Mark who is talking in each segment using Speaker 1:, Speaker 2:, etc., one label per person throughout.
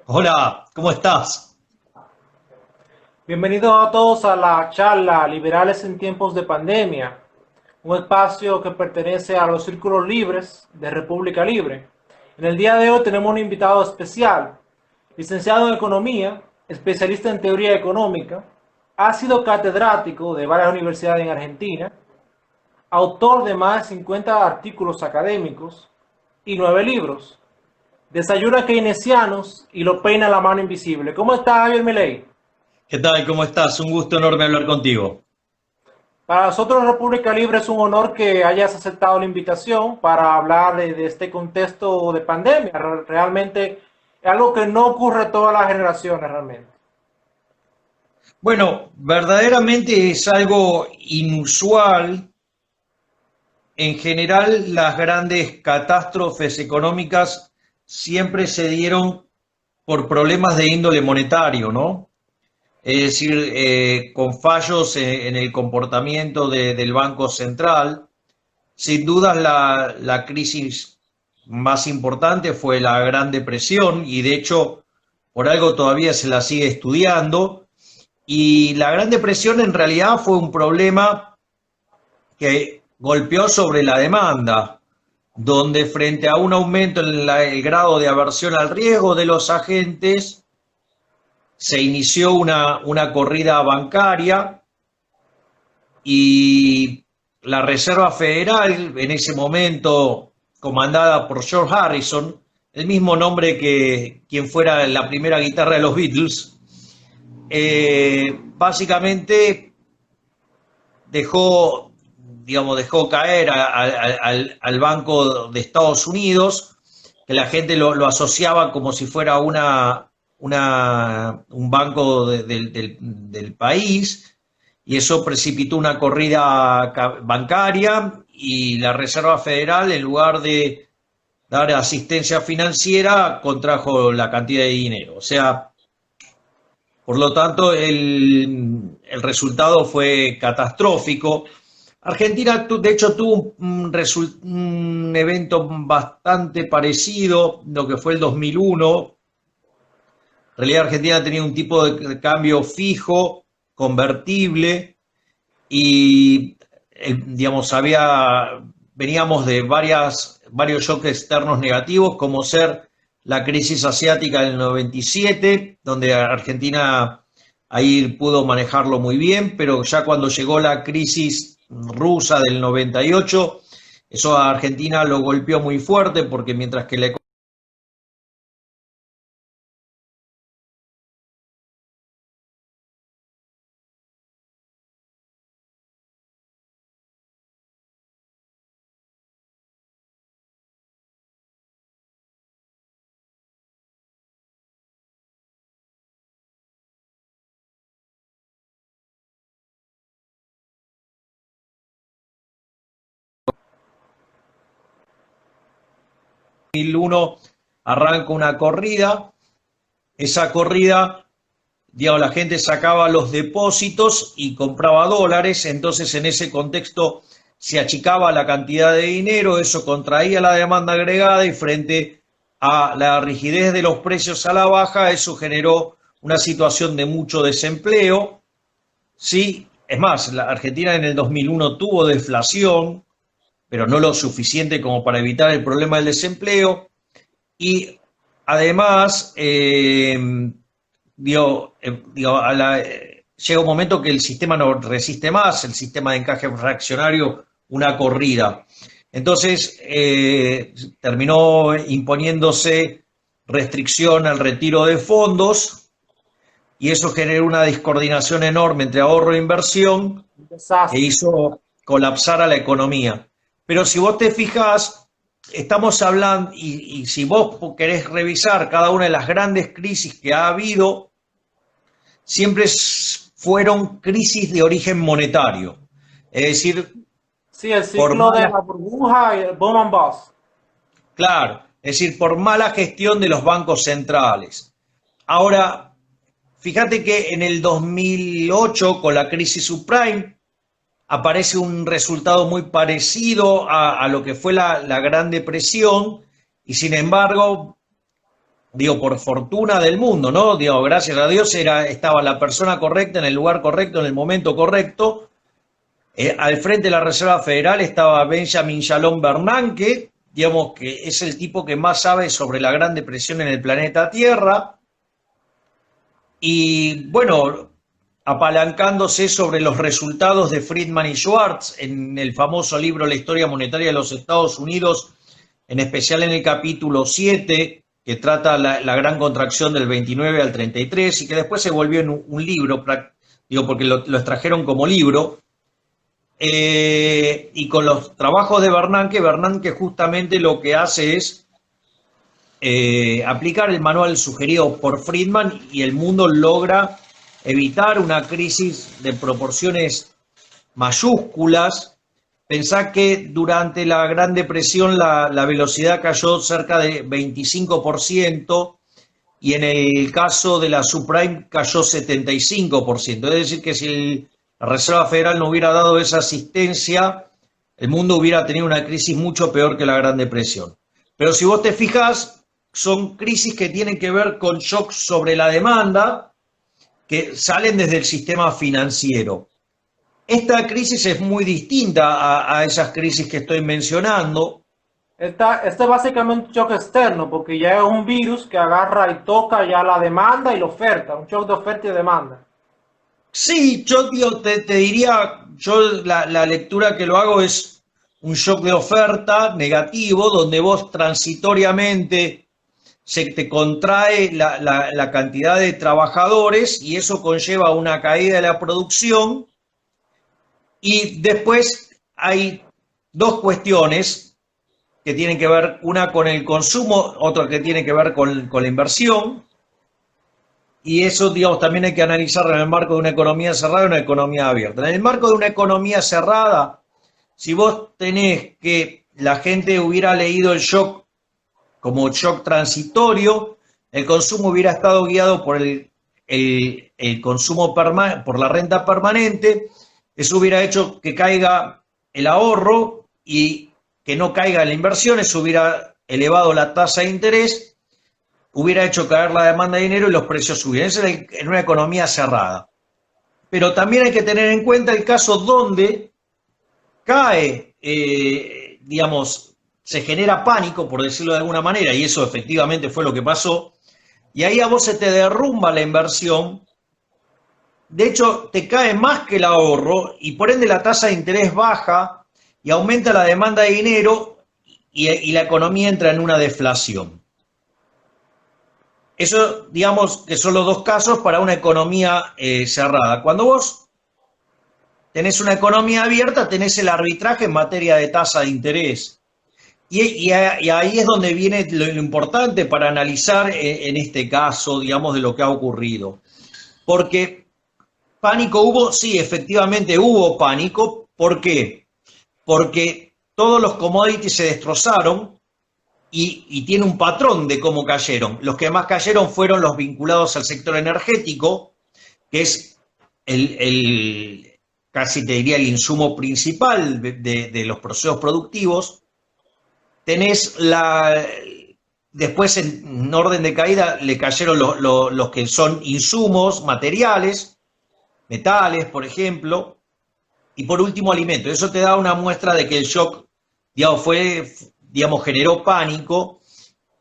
Speaker 1: Hola, ¿cómo estás?
Speaker 2: Bienvenidos a todos a la charla Liberales en tiempos de pandemia, un espacio que pertenece a los Círculos Libres de República Libre. En el día de hoy tenemos un invitado especial, licenciado en Economía, especialista en Teoría Económica, ha sido catedrático de varias universidades en Argentina, autor de más de 50 artículos académicos y 9 libros. Desayuna keynesianos y lo peina la mano invisible. ¿Cómo está Javier Milei?
Speaker 1: ¿Qué tal? ¿Cómo estás? Un gusto enorme hablar contigo.
Speaker 2: Para nosotros, República Libre, es un honor que hayas aceptado la invitación para hablar de este contexto de pandemia. Realmente es algo que no ocurre a todas las generaciones, realmente.
Speaker 1: Bueno, verdaderamente es algo inusual. En general, las grandes catástrofes económicas siempre se dieron por problemas de índole monetario, ¿no? Es decir, con fallos en el comportamiento del Banco Central. Sin duda, la crisis más importante fue la Gran Depresión y de hecho, por algo todavía se la sigue estudiando. Y la Gran Depresión en realidad fue un problema que golpeó sobre la demanda, donde frente a un aumento en el grado de aversión al riesgo de los agentes, se inició una corrida bancaria y la Reserva Federal, en ese momento comandada por George Harrison, el mismo nombre que quien fuera la primera guitarra de los Beatles, básicamente dejó, digamos, dejó caer al Banco de Estados Unidos, que la gente lo asociaba como si fuera un banco del país, y eso precipitó una corrida bancaria y la Reserva Federal, en lugar de dar asistencia financiera, contrajo la cantidad de dinero. O sea, por lo tanto, el resultado fue catastrófico. Argentina, de hecho, tuvo un evento bastante parecido, lo que fue el 2001. En realidad, Argentina tenía un tipo de cambio fijo, convertible, y, digamos, veníamos de varios shocks externos negativos, como ser la crisis asiática del 97, donde Argentina ahí pudo manejarlo muy bien, pero ya cuando llegó la crisis rusa del 98, eso a Argentina lo golpeó muy fuerte, porque mientras que la economía 2001 arranca una corrida, esa corrida, digamos, la gente sacaba los depósitos y compraba dólares, entonces en ese contexto se achicaba la cantidad de dinero, eso contraía la demanda agregada y frente a la rigidez de los precios a la baja, eso generó una situación de mucho desempleo. Sí, es más, la Argentina en el 2001 tuvo deflación, pero no lo suficiente como para evitar el problema del desempleo. Y además, llega un momento que el sistema no resiste más, el sistema de encaje fraccionario, una corrida. Entonces, terminó imponiéndose restricción al retiro de fondos y eso generó una descoordinación enorme entre ahorro e inversión
Speaker 2: Un
Speaker 1: que
Speaker 2: desastre.
Speaker 1: hizo colapsar a la economía. Pero si vos te fijas, estamos hablando, y si vos querés revisar cada una de las grandes crisis que ha habido, siempre fueron crisis de origen monetario. Es decir,
Speaker 2: Sí, el
Speaker 1: por
Speaker 2: ciclo de
Speaker 1: mala,
Speaker 2: la burbuja y el boom and bust.
Speaker 1: claro, es decir, por mala gestión de los bancos centrales. Ahora, fíjate que en el 2008, con la crisis subprime, aparece un resultado muy parecido a lo que fue la Gran Depresión, y sin embargo, digo, por fortuna del mundo, ¿no? Digo, gracias a Dios estaba la persona correcta en el lugar correcto, en el momento correcto. Al frente de la Reserva Federal estaba Benjamin Shalom Bernanke, digamos que es el tipo que más sabe sobre la Gran Depresión en el planeta Tierra. Y bueno, apalancándose sobre los resultados de Friedman y Schwartz en el famoso libro La historia monetaria de los Estados Unidos, en especial en el capítulo 7, que trata la gran contracción del 29 al 33 y que después se volvió en un libro, digo, porque lo extrajeron como libro. Y con los trabajos de Bernanke justamente lo que hace es aplicar el manual sugerido por Friedman y el mundo logra evitar una crisis de proporciones mayúsculas. Pensá que durante la Gran Depresión la velocidad cayó cerca de 25% y en el caso de la subprime cayó 75%. Es decir, que si la Reserva Federal no hubiera dado esa asistencia, el mundo hubiera tenido una crisis mucho peor que la Gran Depresión. Pero si vos te fijás, son crisis que tienen que ver con shocks sobre la demanda, que salen desde el sistema financiero. Esta crisis es muy distinta a esas crisis que estoy mencionando.
Speaker 2: Este es básicamente un shock externo, porque ya es un virus que agarra y toca ya la demanda y la oferta, un shock de oferta y demanda.
Speaker 1: Sí, yo te diría, yo la lectura que lo hago es un shock de oferta negativo, donde vos transitoriamente se te contrae la cantidad de trabajadores y eso conlleva una caída de la producción. Y después hay dos cuestiones que tienen que ver, una con el consumo, otra que tiene que ver con la inversión. Y eso, digamos, también hay que analizarlo en el marco de una economía cerrada y una economía abierta. En el marco de una economía cerrada, si vos tenés que la gente hubiera leído el shock como shock transitorio, el consumo hubiera estado guiado por el consumo por la renta permanente, eso hubiera hecho que caiga el ahorro y que no caiga la inversión, eso hubiera elevado la tasa de interés, hubiera hecho caer la demanda de dinero y los precios subieran. Eso en una economía cerrada. Pero también hay que tener en cuenta el caso donde cae, digamos, se genera pánico, por decirlo de alguna manera, y eso efectivamente fue lo que pasó, y ahí a vos se te derrumba la inversión. De hecho, te cae más que el ahorro y por ende la tasa de interés baja y aumenta la demanda de dinero y la economía entra en una deflación. Eso, digamos, que son los dos casos para una economía cerrada. Cuando vos tenés una economía abierta, tenés el arbitraje en materia de tasa de interés. Y ahí es donde viene lo importante para analizar en este caso, digamos, de lo que ha ocurrido. Porque pánico hubo, sí, efectivamente hubo pánico. ¿Por qué? Porque todos los commodities se destrozaron y tiene un patrón de cómo cayeron. Los que más cayeron fueron los vinculados al sector energético, que es casi te diría el insumo principal de los procesos productivos. Tenés después en orden de caída le cayeron los que son insumos materiales, metales, por ejemplo, y por último alimentos. Eso te da una muestra de que el shock, digamos, generó pánico,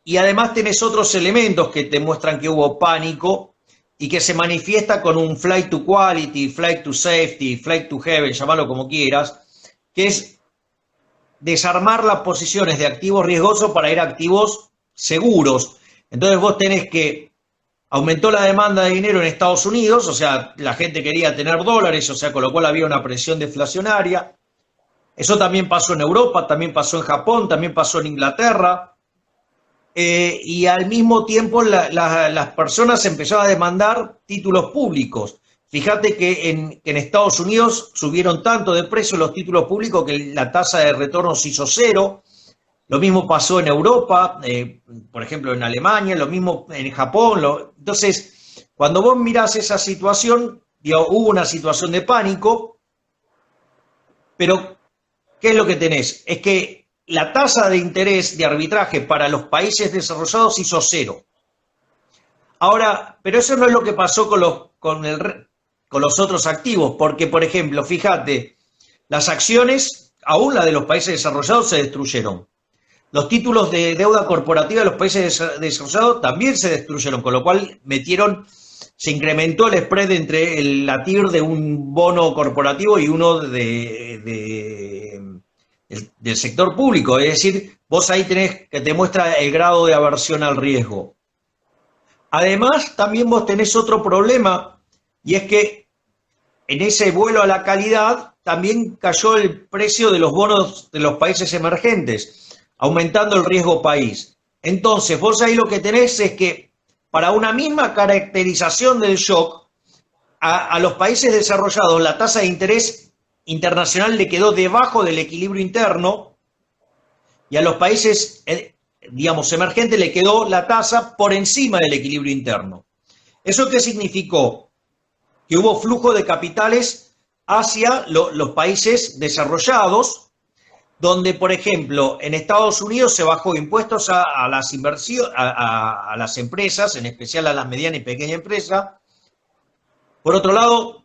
Speaker 1: y además tenés otros elementos que te muestran que hubo pánico y que se manifiesta con un flight to quality, flight to safety, flight to heaven, llamalo como quieras, que es desarmar las posiciones de activos riesgosos para ir a activos seguros. Entonces vos tenés que aumentó la demanda de dinero en Estados Unidos, o sea, la gente quería tener dólares, o sea, con lo cual había una presión deflacionaria. Eso también pasó en Europa, también pasó en Japón, también pasó en Inglaterra. Y al mismo tiempo las personas empezaron a demandar títulos públicos. Fíjate que en Estados Unidos subieron tanto de precio los títulos públicos que la tasa de retorno se hizo cero. Lo mismo pasó en Europa, por ejemplo en Alemania, lo mismo en Japón. Entonces, cuando vos mirás esa situación, hubo una situación de pánico, pero ¿qué es lo que tenés? Es que la tasa de interés de arbitraje para los países desarrollados hizo cero. Ahora, pero eso no es lo que pasó con los otros activos, porque, por ejemplo, fíjate, las acciones, aún las de los países desarrollados, se destruyeron. Los títulos de deuda corporativa de los países desarrollados también se destruyeron, con lo cual se incrementó el spread entre la TIR de un bono corporativo y uno del sector público. Es decir, vos ahí tenés que te muestra el grado de aversión al riesgo. Además, también vos tenés otro problema, y es que en ese vuelo a la calidad también cayó el precio de los bonos de los países emergentes, aumentando el riesgo país. Entonces, vos ahí lo que tenés es que para una misma caracterización del shock, a los países desarrollados la tasa de interés internacional le quedó debajo del equilibrio interno y a los países, digamos, emergentes le quedó la tasa por encima del equilibrio interno. ¿Eso qué significó? Que hubo flujo de capitales hacia los países desarrollados, donde, por ejemplo, en Estados Unidos se bajó impuestos a las inversiones, a las empresas, en especial a las medianas y pequeñas empresas. Por otro lado,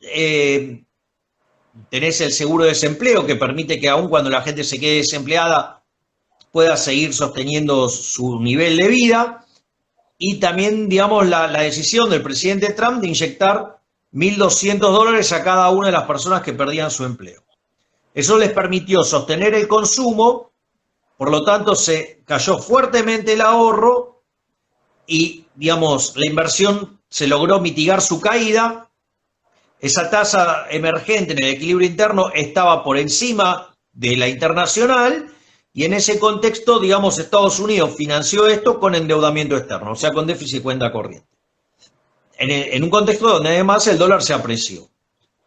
Speaker 1: tenés el seguro de desempleo, que permite que aun cuando la gente se quede desempleada, pueda seguir sosteniendo su nivel de vida. Y también, digamos, la decisión del presidente Trump de inyectar $1.200 a cada una de las personas que perdían su empleo. Eso les permitió sostener el consumo, por lo tanto se cayó fuertemente el ahorro y, digamos, la inversión se logró mitigar su caída. Esa tasa emergente en el equilibrio interno estaba por encima de la internacional y en ese contexto, digamos, Estados Unidos financió esto con endeudamiento externo, o sea, con déficit de cuenta corriente. En un contexto donde además el dólar se apreció.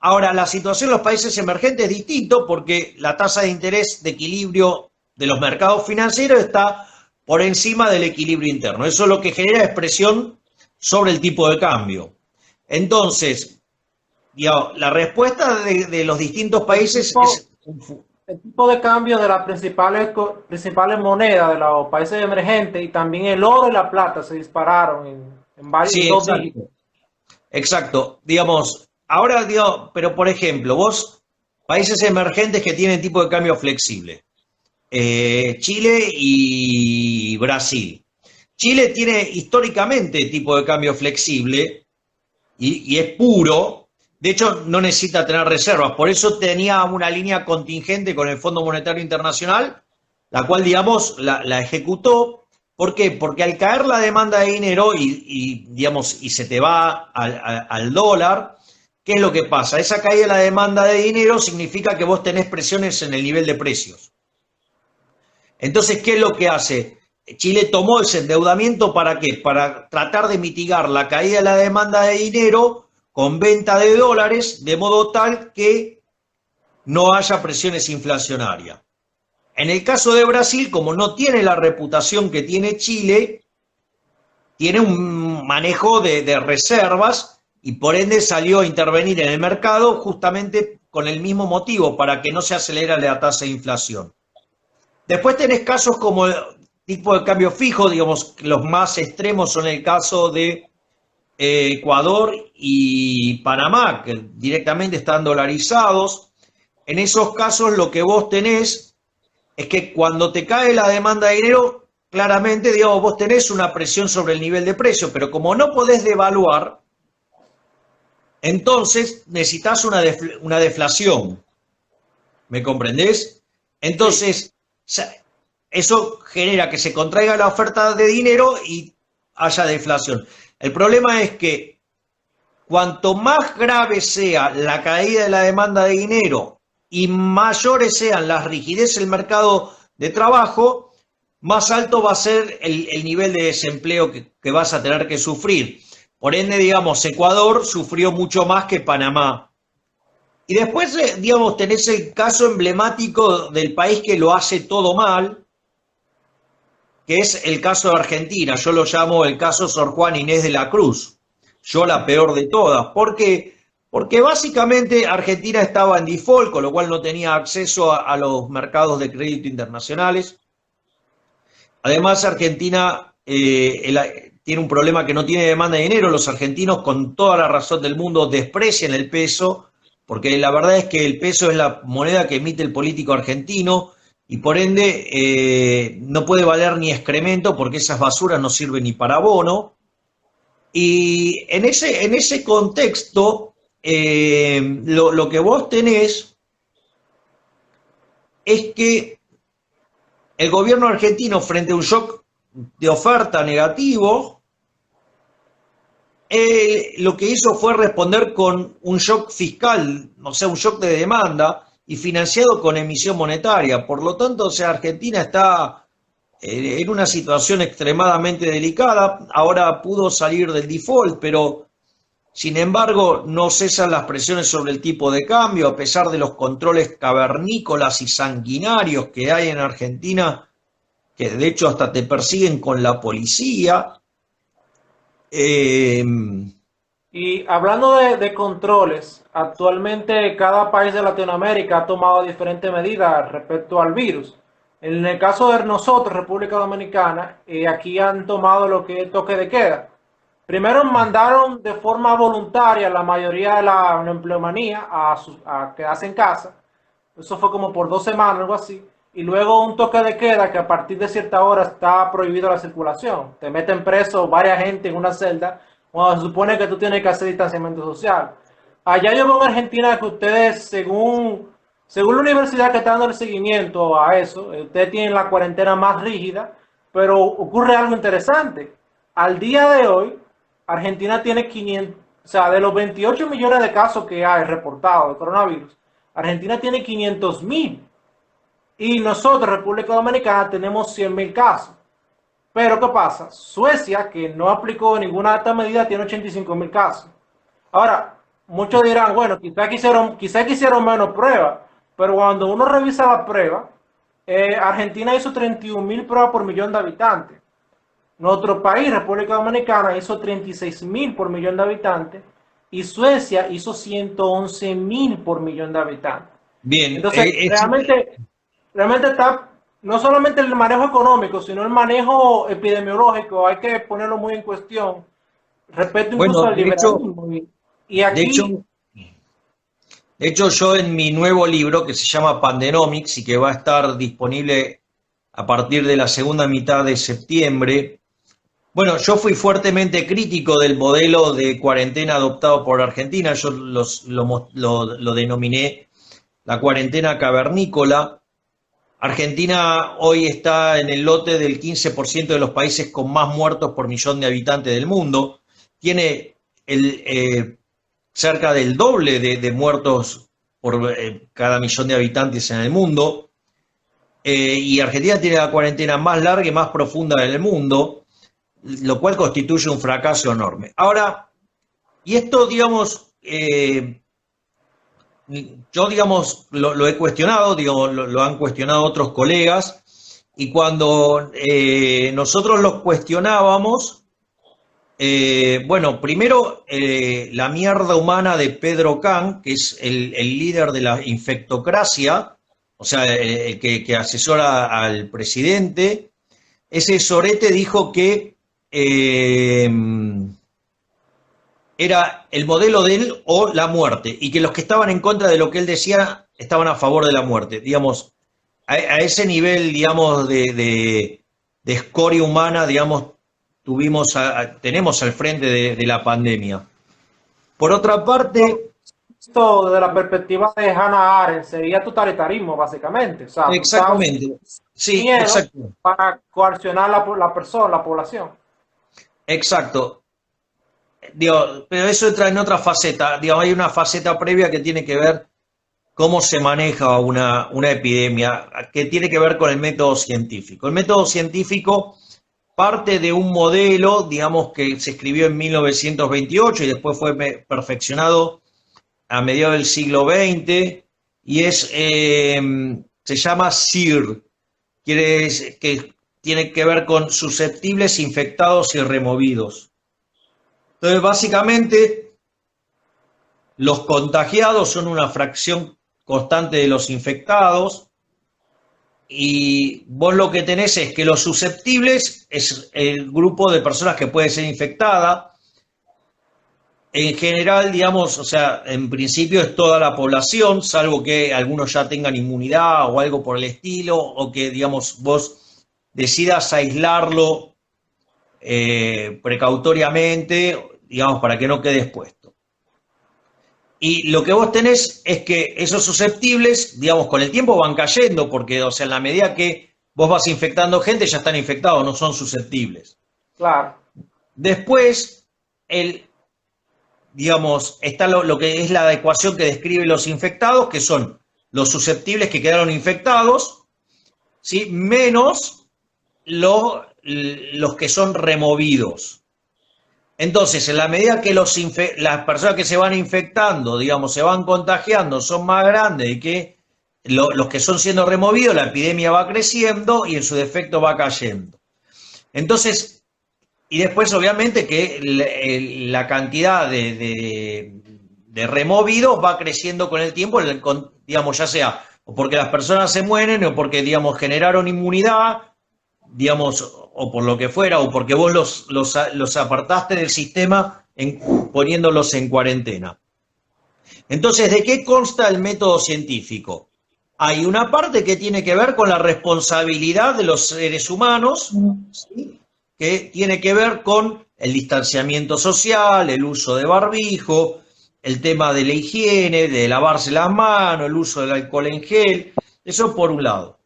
Speaker 1: Ahora, la situación en los países emergentes es distinto porque la tasa de interés de equilibrio de los mercados financieros está por encima del equilibrio interno. Eso es lo que genera expresión sobre el tipo de cambio. Entonces, digamos, la respuesta de los distintos países es...
Speaker 2: El tipo de cambio de las principales monedas de los países emergentes y también el oro y la plata se dispararon en varios dígitos.
Speaker 1: Exacto. Digamos, ahora, pero por ejemplo, vos, países emergentes que tienen tipo de cambio flexible, Chile y Brasil. Chile tiene históricamente tipo de cambio flexible y es puro, de hecho no necesita tener reservas, por eso tenía una línea contingente con el Fondo Monetario Internacional, la cual, digamos, la ejecutó. ¿Por qué? Porque al caer la demanda de dinero digamos, y se te va al dólar, ¿qué es lo que pasa? Esa caída de la demanda de dinero significa que vos tenés presiones en el nivel de precios. Entonces, ¿qué es lo que hace? Chile tomó ese endeudamiento ¿para qué? Para tratar de mitigar la caída de la demanda de dinero con venta de dólares, de modo tal que no haya presiones inflacionarias. En el caso de Brasil, como no tiene la reputación que tiene Chile, tiene un manejo de reservas y por ende salió a intervenir en el mercado justamente con el mismo motivo, para que no se acelere la tasa de inflación. Después tenés casos como el tipo de cambio fijo, digamos, los más extremos son el caso de Ecuador y Panamá, que directamente están dolarizados. En esos casos lo que vos tenés es que cuando te cae la demanda de dinero, claramente, digamos, vos tenés una presión sobre el nivel de precio, pero como no podés devaluar, entonces necesitas una deflación. ¿Me comprendés? Entonces, sí, eso genera que se contraiga la oferta de dinero y haya deflación. El problema es que cuanto más grave sea la caída de la demanda de dinero y mayores sean las rigideces del mercado de trabajo, más alto va a ser el nivel de desempleo que vas a tener que sufrir. Por ende, digamos, Ecuador sufrió mucho más que Panamá. Y después, digamos, tenés el caso emblemático del país que lo hace todo mal, que es el caso de Argentina. Yo lo llamo el caso Sor Juana Inés de la Cruz. Yo la peor de todas. ¿Por qué? Porque básicamente Argentina estaba en default, con lo cual no tenía acceso a los mercados de crédito internacionales. Además, Argentina tiene tiene un problema que no tiene demanda de dinero. Los argentinos, con toda la razón del mundo, desprecian el peso, porque la verdad es que el peso es la moneda que emite el político argentino y por ende no puede valer ni excremento porque esas basuras no sirven ni para abono. Y en ese contexto, lo que vos tenés es que el gobierno argentino, frente a un shock de oferta negativo, lo que hizo fue responder con un shock fiscal, o sea, un shock de demanda y financiado con emisión monetaria. Por lo tanto, o sea, Argentina está en una situación extremadamente delicada. Ahora pudo salir del default, pero sin embargo no cesan las presiones sobre el tipo de cambio, a pesar de los controles cavernícolas y sanguinarios que hay en Argentina, que de hecho hasta te persiguen con la policía.
Speaker 2: Y hablando de controles, actualmente cada país de Latinoamérica ha tomado diferentes medidas respecto al virus. En el caso de nosotros, República Dominicana, aquí han tomado lo que es toque de queda. Primero mandaron de forma voluntaria la mayoría de la empleomanía a quedarse en casa. Eso fue como por 2 semanas, algo así. Y luego un toque de queda que a partir de cierta hora está prohibido la circulación. Te meten preso varias gente en una celda cuando se supone que tú tienes que hacer distanciamiento social. Allá yo veo en Argentina que ustedes, según la universidad que está dando el seguimiento a eso, ustedes tienen la cuarentena más rígida, pero ocurre algo interesante. Al día de hoy, Argentina tiene 500, o sea, de los 28 millones de casos que hay reportados de coronavirus, Argentina tiene 500.000 y nosotros, República Dominicana, tenemos 100.000 casos. Pero ¿qué pasa? Suecia, que no aplicó ninguna de estas medidas, tiene 85.000 casos. Ahora, muchos dirán, bueno, quizá quisieron menos pruebas, pero cuando uno revisa la prueba, Argentina hizo 31.000 pruebas por millón de habitantes. Nuestro país, República Dominicana, hizo 36.000 por millón de habitantes y Suecia hizo 111.000 por millón de habitantes.
Speaker 1: Bien,
Speaker 2: Entonces, realmente está no solamente el manejo económico, sino el manejo epidemiológico, hay que ponerlo muy en cuestión respecto incluso
Speaker 1: bueno,
Speaker 2: al liberalismo. Y
Speaker 1: de hecho,
Speaker 2: aquí,
Speaker 1: de hecho, yo en mi nuevo libro que se llama Pandenomics y que va a estar disponible a partir de la segunda mitad de septiembre. Bueno, yo fui fuertemente crítico del modelo de cuarentena adoptado por Argentina. Yo lo denominé la cuarentena cavernícola. Argentina hoy está en el lote del 15% de los países con más muertos por millón de habitantes del mundo. Tiene cerca del doble de muertos por cada millón de habitantes en el mundo. Y Argentina tiene la cuarentena más larga y más profunda del mundo, lo cual constituye un fracaso enorme. Ahora, y esto, digamos, yo, digamos, lo he cuestionado, digo, lo han cuestionado otros colegas, y cuando nosotros los cuestionábamos, bueno, primero la mierda humana de Pedro Can, que es el líder de la infectocracia, o sea, el que asesora al presidente, ese sorete dijo que era el modelo de él o la muerte, y que los que estaban en contra de lo que él decía estaban a favor de la muerte. Digamos, a ese nivel, digamos, de escoria humana, digamos, tenemos al frente de la pandemia. Por otra parte,
Speaker 2: esto desde la perspectiva de Hannah Arendt sería totalitarismo, básicamente. O sea,
Speaker 1: exactamente, sí,
Speaker 2: miedo
Speaker 1: exacto,
Speaker 2: para coaccionar la persona, la población.
Speaker 1: exacto. Digo, pero eso entra en otra faceta. Digo, hay una faceta previa que tiene que ver cómo se maneja una epidemia, que tiene que ver con el método científico. El método científico parte de un modelo, digamos, que se escribió en 1928 y después fue perfeccionado a mediados del siglo XX, y se llama SIR, que tiene que ver con susceptibles, infectados y removidos. Entonces, básicamente, los contagiados son una fracción constante de los infectados, y vos lo que tenés es que los susceptibles es el grupo de personas que puede ser infectada. En general, digamos, o sea, en principio es toda la población, salvo que algunos ya tengan inmunidad o algo por el estilo, o que, digamos, vos decidas aislarlo precautoriamente, digamos, para que no quede expuesto. Y lo que vos tenés es que esos susceptibles, digamos, con el tiempo van cayendo, porque, o sea, en la medida que vos vas infectando gente, ya están infectados, no son susceptibles.
Speaker 2: Claro.
Speaker 1: Después, digamos, está lo que es la ecuación que describe los infectados, que son los susceptibles que quedaron infectados, ¿sí? Menos los que son removidos. Entonces, en la medida que las personas que se van infectando, digamos, se van contagiando, son más grandes y que los que son siendo removidos, la epidemia va creciendo y en su defecto va cayendo. Entonces, y después obviamente que la cantidad de removidos va creciendo con el tiempo, digamos, ya sea o porque las personas se mueren o porque, digamos, generaron inmunidad, digamos, o por lo que fuera, o porque vos los apartaste del sistema poniéndolos en cuarentena. Entonces, ¿de qué consta el método científico? Hay una parte que tiene que ver con la responsabilidad de los seres humanos, ¿sí? Que tiene que ver con el distanciamiento social, el uso de barbijo, el tema de la higiene, de lavarse las manos, el uso del alcohol en gel, eso por un lado.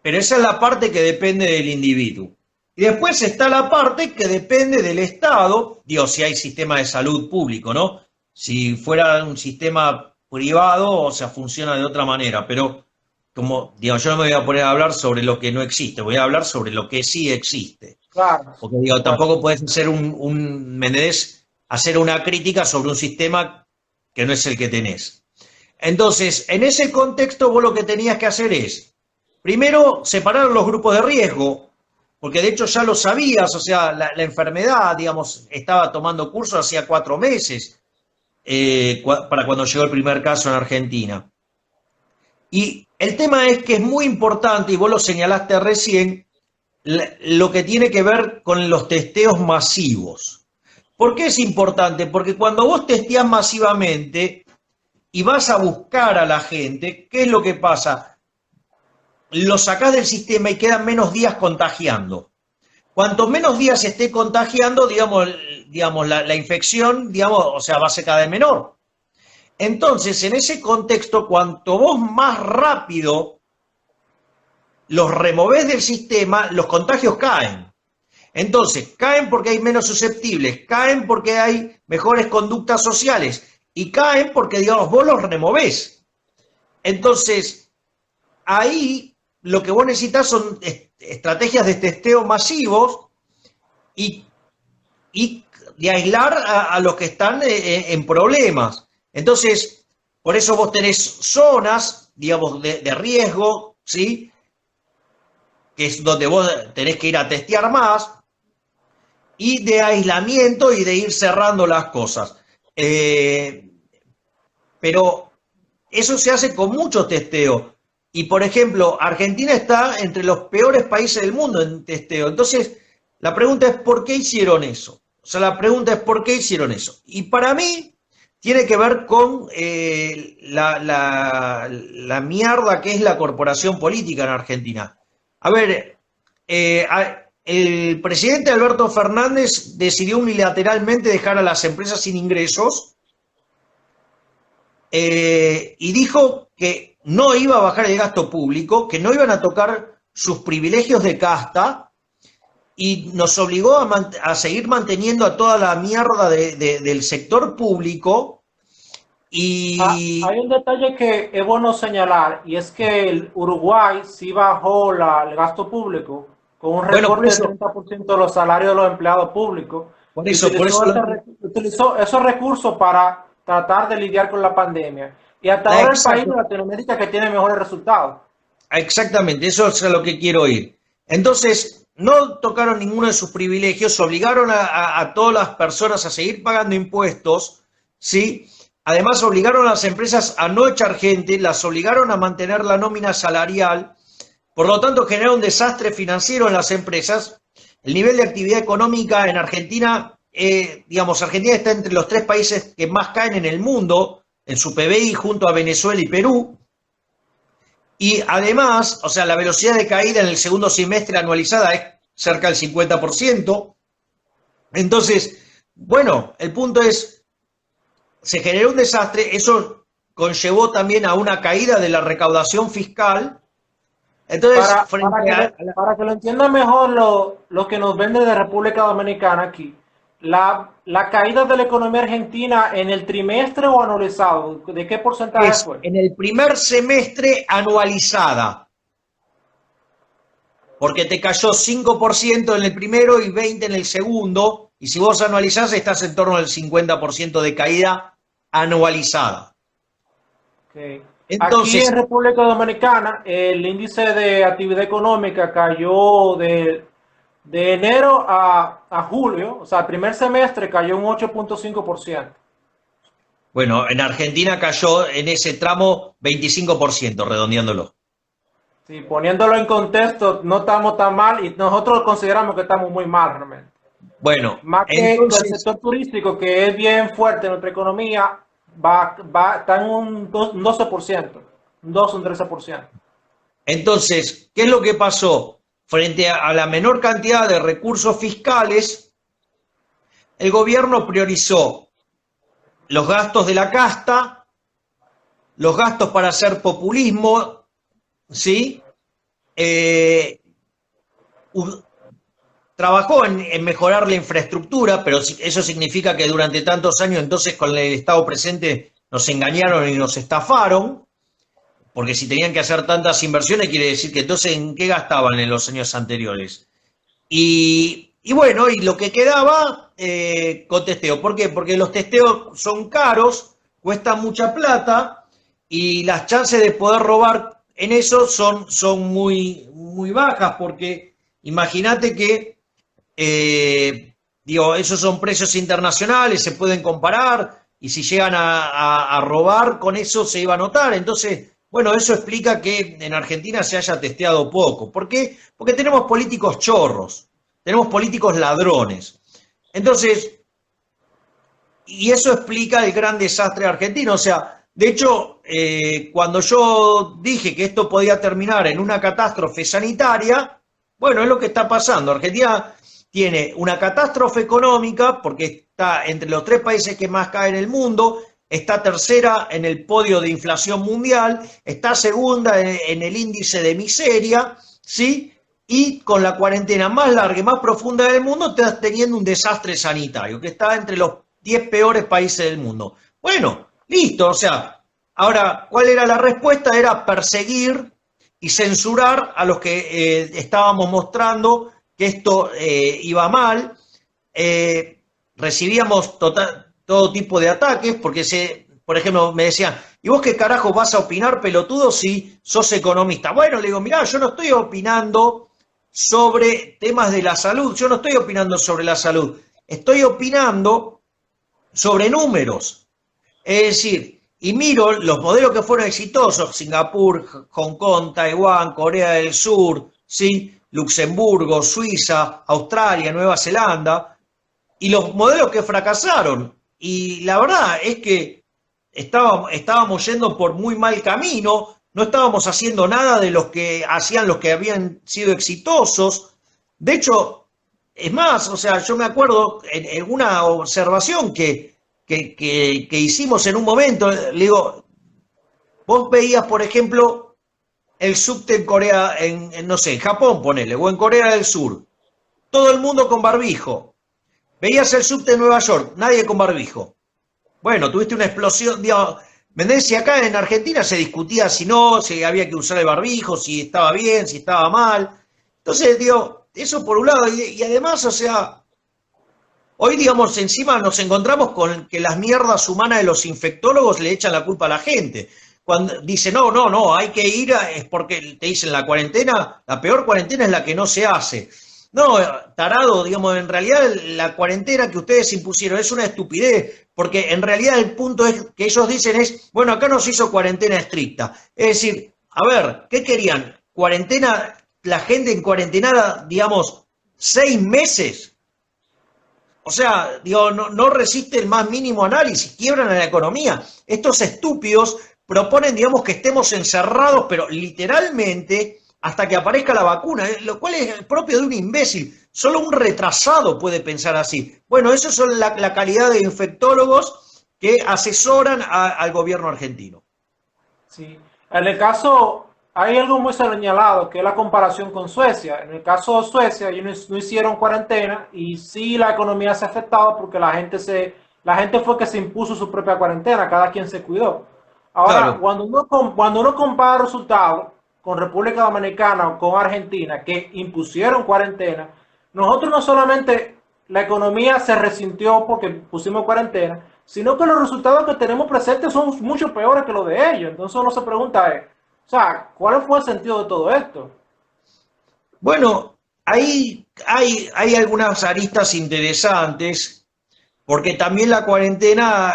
Speaker 1: Pero esa es la parte que depende del individuo. Y después está la parte que depende del Estado, digo, si hay sistema de salud público, ¿no? Si fuera un sistema privado, o sea, funciona de otra manera, pero como, digo, yo no me voy a poner a hablar sobre lo que no existe, voy a hablar sobre lo que sí existe.
Speaker 2: Claro.
Speaker 1: Porque, digo, tampoco puedes hacer hacer una crítica sobre un sistema que no es el que tenés. Entonces, en ese contexto, vos lo que tenías que hacer es, primero, separar los grupos de riesgo, porque de hecho ya lo sabías, o sea, la enfermedad, digamos, estaba tomando curso hacía 4 meses, para cuando llegó el primer caso en Argentina. Y el tema es que es muy importante, y vos lo señalaste recién, lo que tiene que ver con los testeos masivos. ¿Por qué es importante? Porque cuando vos testeás masivamente y vas a buscar a la gente, ¿qué es lo que pasa? Lo sacás del sistema y quedan menos días contagiando. Cuanto menos días se esté contagiando, digamos la infección, digamos, o sea, va a ser cada vez menor. Entonces, en ese contexto, cuanto vos más rápido los removés del sistema, los contagios caen. Entonces, caen porque hay menos susceptibles, caen porque hay mejores conductas sociales y caen porque, digamos, vos los removés. Entonces, ahí lo que vos necesitas son estrategias de testeo masivos y de aislar a los que están en problemas. Entonces, por eso vos tenés zonas, digamos, de riesgo, ¿sí? Que es donde vos tenés que ir a testear más, y de aislamiento y de ir cerrando las cosas. Pero eso se hace con mucho testeo. Y, por ejemplo, Argentina está entre los peores países del mundo en testeo. Entonces, la pregunta es, ¿por qué hicieron eso? O sea, la pregunta es, ¿por qué hicieron eso? Y para mí, tiene que ver con la mierda que es la corporación política en Argentina. A ver, el presidente Alberto Fernández decidió unilateralmente dejar a las empresas sin ingresos y dijo que no iba a bajar el gasto público, que no iban a tocar sus privilegios de casta y nos obligó a seguir manteniendo a toda la mierda del sector público. Y
Speaker 2: hay un detalle que es bueno señalar, y es que el Uruguay sí bajó el gasto público con un recorte del 30% de los salarios de los empleados públicos. Utilizó esos recursos para tratar de lidiar con la pandemia. Y hasta ahora el país de Latinoamérica que tiene mejores resultados.
Speaker 1: Exactamente, eso es a lo que quiero ir. Entonces, no tocaron ninguno de sus privilegios, obligaron a todas las personas a seguir pagando impuestos, ¿sí? además obligaron a las empresas a no echar gente, las obligaron a mantener la nómina salarial, por lo tanto generó un desastre financiero en las empresas. El nivel de actividad económica en Argentina, digamos, Argentina está entre los 3 países que más caen en el mundo, en su PBI, junto a Venezuela y Perú. Y además, o sea, la velocidad de caída en el segundo semestre anualizada es cerca del 50%. Entonces, bueno, el punto es, se generó un desastre, eso conllevó también a una caída de la recaudación fiscal. Entonces,
Speaker 2: Para que lo entiendan mejor lo que nos vende de República Dominicana aquí, la caída de la economía argentina en el trimestre o anualizado, ¿de qué porcentaje
Speaker 1: es
Speaker 2: fue?
Speaker 1: en el primer semestre anualizada, porque te cayó 5% en el primero y 20% en el segundo, y si vos anualizás estás en torno al 50% de caída anualizada.
Speaker 2: Okay. Aquí
Speaker 1: Entonces,
Speaker 2: en República Dominicana el índice de actividad económica cayó de enero a julio, o sea, el primer semestre cayó un 8.5%.
Speaker 1: bueno, en Argentina cayó en ese tramo 25%, redondeándolo.
Speaker 2: Sí, poniéndolo en contexto, no estamos tan mal y nosotros consideramos que estamos muy mal realmente.
Speaker 1: Bueno,
Speaker 2: Más que el
Speaker 1: entonces,
Speaker 2: sector turístico, que es bien fuerte en nuestra economía, está en un 12%, un 2 o un 13%.
Speaker 1: entonces, ¿qué es lo que pasó? Frente a la menor cantidad de recursos fiscales, el gobierno priorizó los gastos de la casta, los gastos para hacer populismo, ¿sí? Trabajó en mejorar la infraestructura, pero eso significa que durante tantos años entonces con el Estado presente nos engañaron y nos estafaron, porque si tenían que hacer tantas inversiones quiere decir que entonces ¿en qué gastaban en los años anteriores? Y bueno, y lo que quedaba con testeo. ¿Por qué? Porque los testeos son caros, cuestan mucha plata y las chances de poder robar en eso son muy bajas, porque imagínate que digo, esos son precios internacionales, se pueden comparar y si llegan a robar con eso se iba a notar. Entonces, bueno, eso explica que en Argentina se haya testeado poco. ¿Por qué? Porque tenemos políticos chorros, tenemos políticos ladrones. Entonces, y eso explica el gran desastre argentino. O sea, de hecho, cuando yo dije que esto podía terminar en una catástrofe sanitaria, bueno, es lo que está pasando. Argentina tiene una catástrofe económica porque está entre los 3 países que más caen en el mundo, está tercera en el podio de inflación mundial, está segunda en el índice de miseria, ¿sí? Y con la cuarentena más larga y más profunda del mundo está teniendo un desastre sanitario, que está entre los 10 peores países del mundo. Bueno, listo, o sea, ahora, ¿cuál era la respuesta? Era perseguir y censurar a los que estábamos mostrando que esto iba mal. Recibíamos todo tipo de ataques, porque por ejemplo, me decían, ¿y vos qué carajo vas a opinar, pelotudo, si sos economista? Bueno, le digo, mirá, yo no estoy opinando sobre temas de la salud, yo no estoy opinando sobre la salud, estoy opinando sobre números. Es decir, y miro los modelos que fueron exitosos, Singapur, Hong Kong, Taiwán, Corea del Sur, ¿sí? Luxemburgo, Suiza, Australia, Nueva Zelanda, y los modelos que fracasaron. Y la verdad es que estábamos yendo por muy mal camino, no estábamos haciendo nada de los que hacían los que habían sido exitosos. De hecho, es más, o sea, yo me acuerdo en una observación que hicimos en un momento, le digo, vos veías, por ejemplo, el subte en Corea, no sé, en Japón, ponele, o en Corea del Sur, todo el mundo con barbijo. Veías el subte en Nueva York, nadie con barbijo. Bueno, tuviste una explosión, digamos, ¿entendés? Si acá en Argentina se discutía si no, si había que usar el barbijo, si estaba bien, si estaba mal. Entonces, digo, eso por un lado, y además, o sea, hoy, digamos, encima nos encontramos con que las mierdas humanas de los infectólogos le echan la culpa a la gente. Cuando dice, no, hay que ir, es porque te dicen la cuarentena, la peor cuarentena es la que no se hace. No, tarado, digamos, en realidad la cuarentena que ustedes impusieron es una estupidez, porque en realidad el punto es que ellos dicen es, bueno, acá nos hizo cuarentena estricta. Es decir, a ver, ¿qué querían? Cuarentena, la gente en cuarentena, digamos, 6 meses. O sea, digo, no resiste el más mínimo análisis, quiebran a la economía. Estos estúpidos proponen, digamos, que estemos encerrados, pero literalmente hasta que aparezca la vacuna, lo cual es propio de un imbécil. Solo un retrasado puede pensar así. Bueno, eso son la calidad de infectólogos que asesoran al gobierno argentino.
Speaker 2: Sí. En el caso, hay algo muy señalado, que es la comparación con Suecia. En el caso de Suecia, ellos no hicieron cuarentena y sí la economía se ha afectado porque la gente fue que se impuso su propia cuarentena, cada quien se cuidó. Ahora,
Speaker 1: Claro.
Speaker 2: cuando uno compara resultados con República Dominicana o con Argentina, que impusieron cuarentena, nosotros no solamente la economía se resintió porque pusimos cuarentena, sino que los resultados que tenemos presentes son mucho peores que los de ellos. Entonces uno se pregunta, o sea, ¿cuál fue el sentido de todo esto?
Speaker 1: Bueno, ahí hay algunas aristas interesantes, porque también la cuarentena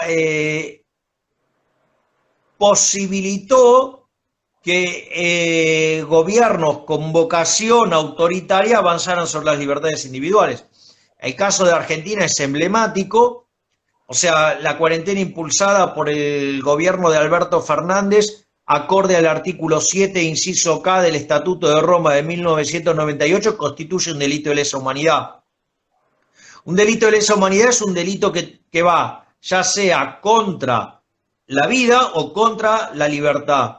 Speaker 1: posibilitó que gobiernos con vocación autoritaria avanzaran sobre las libertades individuales. El caso de Argentina es emblemático, o sea, la cuarentena impulsada por el gobierno de Alberto Fernández, acorde al artículo 7, inciso K del Estatuto de Roma de 1998, constituye un delito de lesa humanidad. Un delito de lesa humanidad es un delito que va ya sea contra la vida o contra la libertad.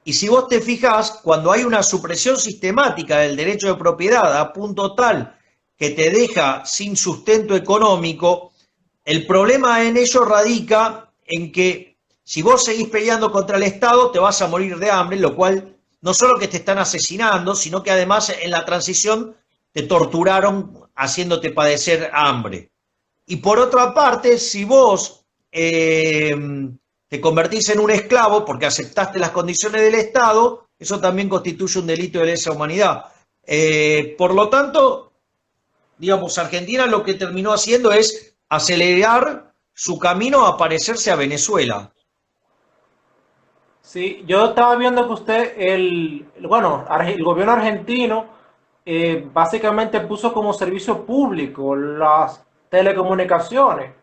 Speaker 1: Y si vos te fijás, cuando hay una supresión sistemática del derecho de propiedad a punto tal que te deja sin sustento económico, el problema en ello radica en que si vos seguís peleando contra el Estado, te vas a morir de hambre, lo cual no solo que te están asesinando, sino que además en la transición te torturaron haciéndote padecer hambre. Y por otra parte, si vos te convertís en un esclavo porque aceptaste las condiciones del Estado, eso también constituye un delito de lesa humanidad. Por lo tanto, digamos, Argentina lo que terminó haciendo es acelerar su camino a parecerse a Venezuela.
Speaker 2: Sí, yo estaba viendo que usted, bueno, el gobierno argentino básicamente puso como servicio público las telecomunicaciones.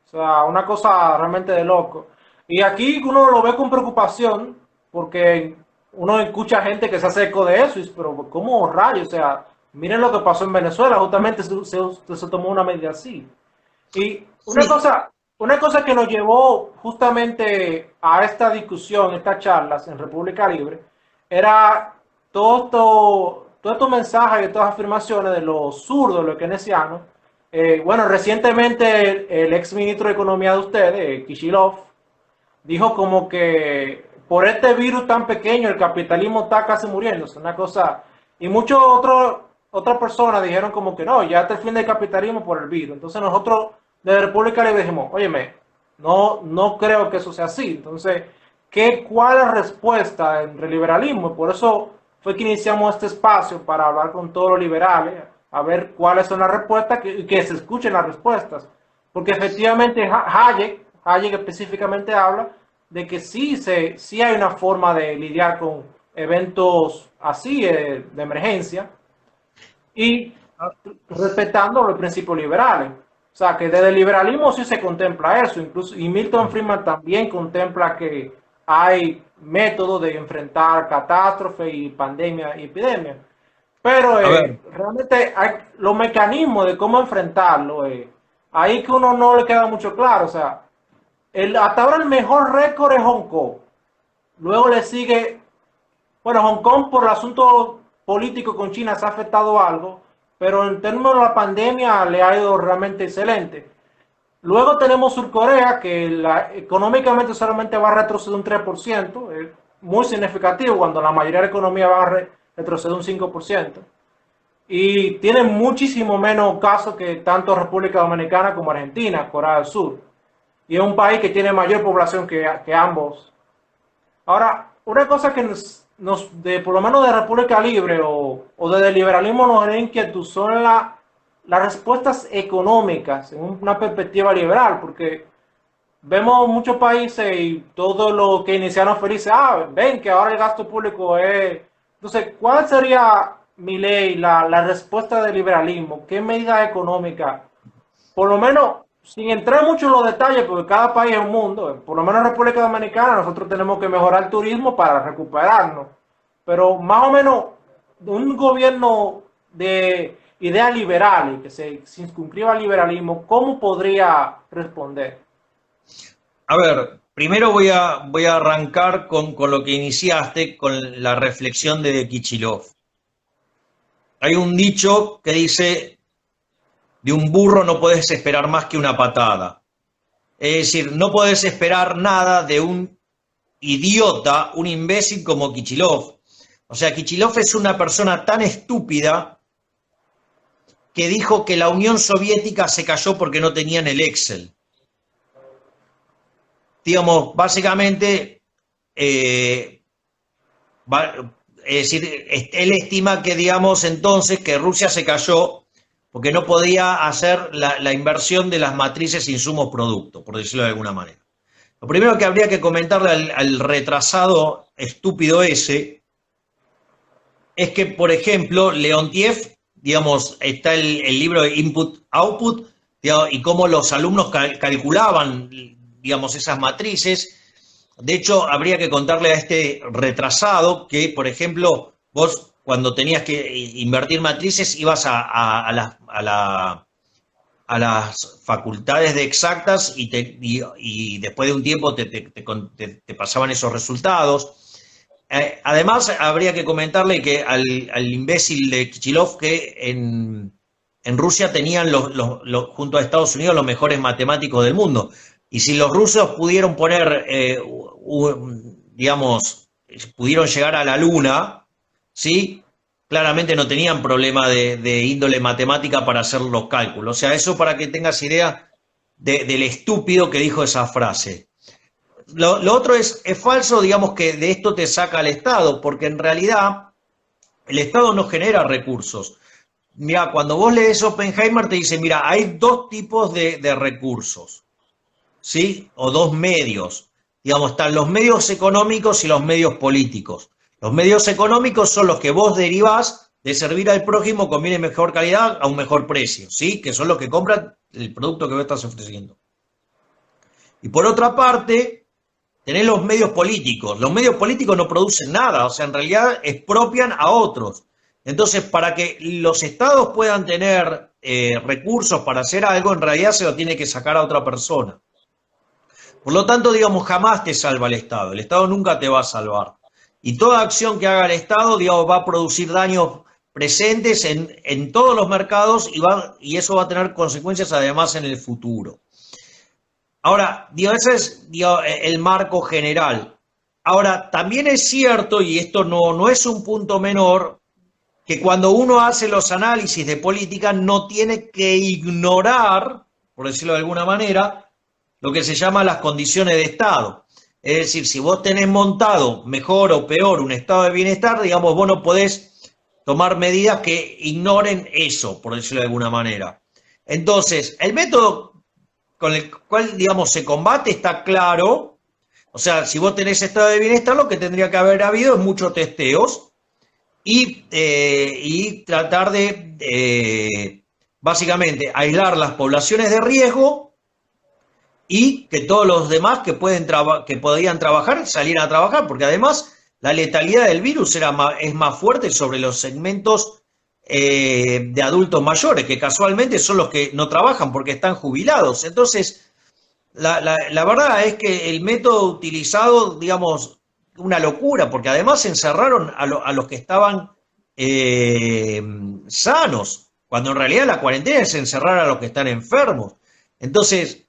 Speaker 2: O sea, una cosa realmente de loco. Y aquí uno lo ve con preocupación porque uno escucha gente que se hace eco de eso, y dice, pero ¿cómo rayos? O sea, miren lo que pasó en Venezuela, justamente se tomó una medida así. Y
Speaker 1: Sí,
Speaker 2: una cosa que nos llevó justamente a esta discusión, estas charlas en República Libre, era todos estos mensajes y todas las afirmaciones de los zurdos, los keynesianos. Bueno, recientemente el ex ministro de Economía de ustedes, Kishilov, dijo como que por este virus tan pequeño el capitalismo está casi muriéndose, una cosa. Y otras personas dijeron como que no, ya está el fin del capitalismo por el virus. Entonces nosotros de República le dijimos, óyeme, no creo que eso sea así. Entonces, ¿cuál es la respuesta entre el liberalismo? Y por eso fue que iniciamos este espacio para hablar con todos los liberales, a ver cuáles son las respuestas, que se escuchen las respuestas. Porque efectivamente Hayek específicamente habla de que sí hay una forma de lidiar con eventos así de emergencia y respetando los principios liberales. O sea, que desde el liberalismo sí se contempla eso, incluso, y Milton Friedman también contempla que hay métodos de enfrentar catástrofe y pandemia y epidemia. Pero
Speaker 1: a ver,
Speaker 2: realmente hay los mecanismos de cómo enfrentarlo, ahí que uno no le queda mucho claro. O sea, hasta ahora el mejor récord es Hong Kong. Luego le sigue, bueno, Hong Kong por el asunto político con China se ha afectado algo, pero en términos de la pandemia le ha ido realmente excelente. Luego tenemos Surcorea, que económicamente solamente va a retroceder un 3%, es muy significativo cuando la mayoría de la economía va a retroceder un 5%. Y tiene muchísimo menos casos que tanto República Dominicana como Argentina, Corea del Sur. Y es un país que tiene mayor población que ambos. Ahora, una cosa por lo menos de República Libre o desde el liberalismo nos genera inquietud son las respuestas económicas en una perspectiva liberal, porque vemos muchos países y todo lo que iniciaron felices, ven que ahora el gasto público es... Entonces, ¿cuál sería, mi ley, la respuesta del liberalismo? ¿Qué medidas económicas? Por lo menos, sin entrar mucho en los detalles, porque cada país es un mundo, por lo menos en República Dominicana nosotros tenemos que mejorar el turismo para recuperarnos, pero más o menos un gobierno de ideas liberales, que se circunscriba al liberalismo, ¿cómo podría responder?
Speaker 1: A ver, primero voy a arrancar con lo que iniciaste, con la reflexión de Kichilov. Hay un dicho que dice, de un burro no podés esperar más que una patada. Es decir, no podés esperar nada de un idiota, un imbécil como Kichilov. O sea, Kichilov es una persona tan estúpida que dijo que la Unión Soviética se cayó porque no tenían el Excel. Digamos, básicamente, es decir, él estima que, digamos, entonces que Rusia se cayó porque no podía hacer la inversión de las matrices insumos-producto, por decirlo de alguna manera. Lo primero que habría que comentarle al retrasado estúpido ese es que, por ejemplo, Leontiev, digamos, está el libro de Input-Output, y cómo los alumnos calculaban, digamos, esas matrices. De hecho, habría que contarle a este retrasado que, por ejemplo, vos cuando tenías que invertir matrices ibas a las facultades de exactas y después de un tiempo te pasaban esos resultados. Además, habría que comentarle que al imbécil de Kichilov que en Rusia tenían junto a Estados Unidos los mejores matemáticos del mundo. Y si los rusos pudieron poner, digamos, pudieron llegar a la Luna, ¿sí? Claramente no tenían problema de índole matemática para hacer los cálculos. O sea, eso para que tengas idea del estúpido que dijo esa frase. Lo otro es falso, digamos, que de esto te saca el Estado, porque en realidad el Estado no genera recursos. Mira, cuando vos lees Oppenheimer te dice, mira, hay dos tipos de recursos, ¿sí? O dos medios. Digamos, están los medios económicos y los medios políticos. Los medios económicos son los que vos derivás de servir al prójimo con bien y mejor calidad a un mejor precio, ¿sí? Que son los que compran el producto que vos estás ofreciendo. Y por otra parte, tenés los medios políticos. Los medios políticos no producen nada, o sea, en realidad expropian a otros. Entonces, para que los estados puedan tener recursos para hacer algo, en realidad se lo tiene que sacar a otra persona. Por lo tanto, digamos, jamás te salva el Estado nunca te va a salvar. Y toda acción que haga el Estado, digamos, va a producir daños presentes en todos los mercados y eso va a tener consecuencias además en el futuro. Ahora, ese es el marco general. Ahora, también es cierto, y esto no es un punto menor, que cuando uno hace los análisis de política no tiene que ignorar, por decirlo de alguna manera, lo que se llama las condiciones de Estado. Es decir, si vos tenés montado mejor o peor un estado de bienestar, digamos, vos no podés tomar medidas que ignoren eso, por decirlo de alguna manera. Entonces, el método con el cual, digamos, se combate está claro. O sea, si vos tenés estado de bienestar, lo que tendría que haber habido es muchos testeos y tratar de, básicamente, aislar las poblaciones de riesgo y que todos los demás que podían trabajar salieran a trabajar, porque además la letalidad del virus es más fuerte sobre los segmentos de adultos mayores, que casualmente son los que no trabajan porque están jubilados. Entonces, la verdad es que el método utilizado, digamos, una locura, porque además encerraron a los que estaban sanos, cuando en realidad la cuarentena es encerrar a los que están enfermos. Entonces,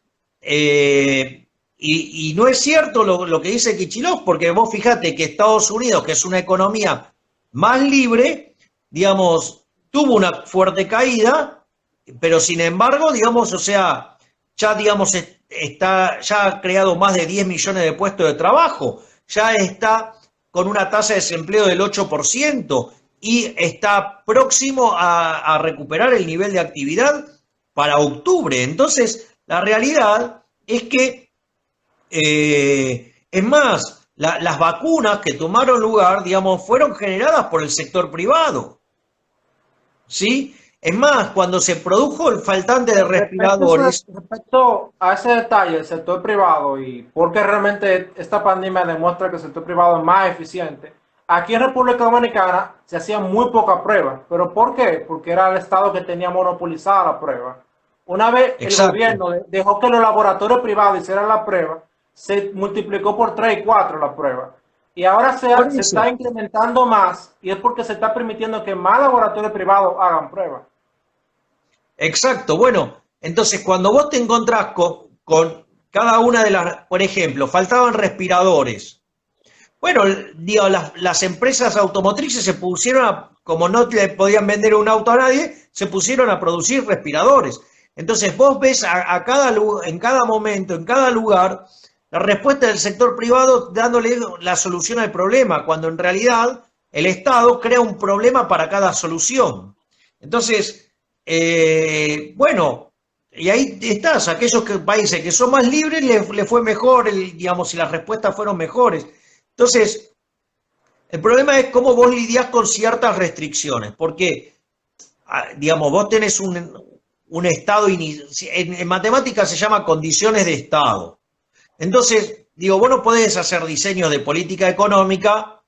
Speaker 1: y no es cierto lo que dice Kichilov, porque vos fijate que Estados Unidos, que es una economía más libre, digamos, tuvo una fuerte caída, pero sin embargo, digamos, o sea, ya, digamos, ya ha creado más de 10 millones de puestos de trabajo, ya está con una tasa de desempleo del 8% y está próximo a recuperar el nivel de actividad para octubre. Entonces, la realidad es que, es más, las vacunas que tomaron lugar, digamos, fueron generadas por el sector privado, ¿sí? Es más, cuando se produjo el faltante de respiradores.
Speaker 2: Respecto a ese detalle, el sector privado y porque realmente esta pandemia demuestra que el sector privado es más eficiente. Aquí en República Dominicana se hacían muy pocas pruebas. ¿Pero por qué? Porque era el Estado que tenía monopolizada la prueba. Una vez el
Speaker 1: Exacto.
Speaker 2: gobierno dejó que los laboratorios privados hicieran la prueba, se multiplicó por 3 y 4 la prueba. Y ahora
Speaker 1: Por
Speaker 2: se
Speaker 1: eso.
Speaker 2: está incrementando más y es porque se está permitiendo que más laboratorios privados hagan pruebas.
Speaker 1: Exacto, bueno, entonces cuando vos te encontrás con cada una de las, por ejemplo, faltaban respiradores. Bueno, digo, las empresas automotrices se pusieron a, como no le podían vender un auto a nadie, se pusieron a producir respiradores. Entonces vos ves a cada, en cada momento, en cada lugar, la respuesta del sector privado dándole la solución al problema, cuando en realidad el Estado crea un problema para cada solución. Entonces, bueno, y ahí estás, aquellos países que son más libres le fue mejor, digamos, si las respuestas fueron mejores. Entonces, el problema es cómo vos lidiás con ciertas restricciones, porque, digamos, vos tenés un estado, en matemáticas se llama condiciones de estado. Entonces, digo, vos no podés hacer diseños de política económica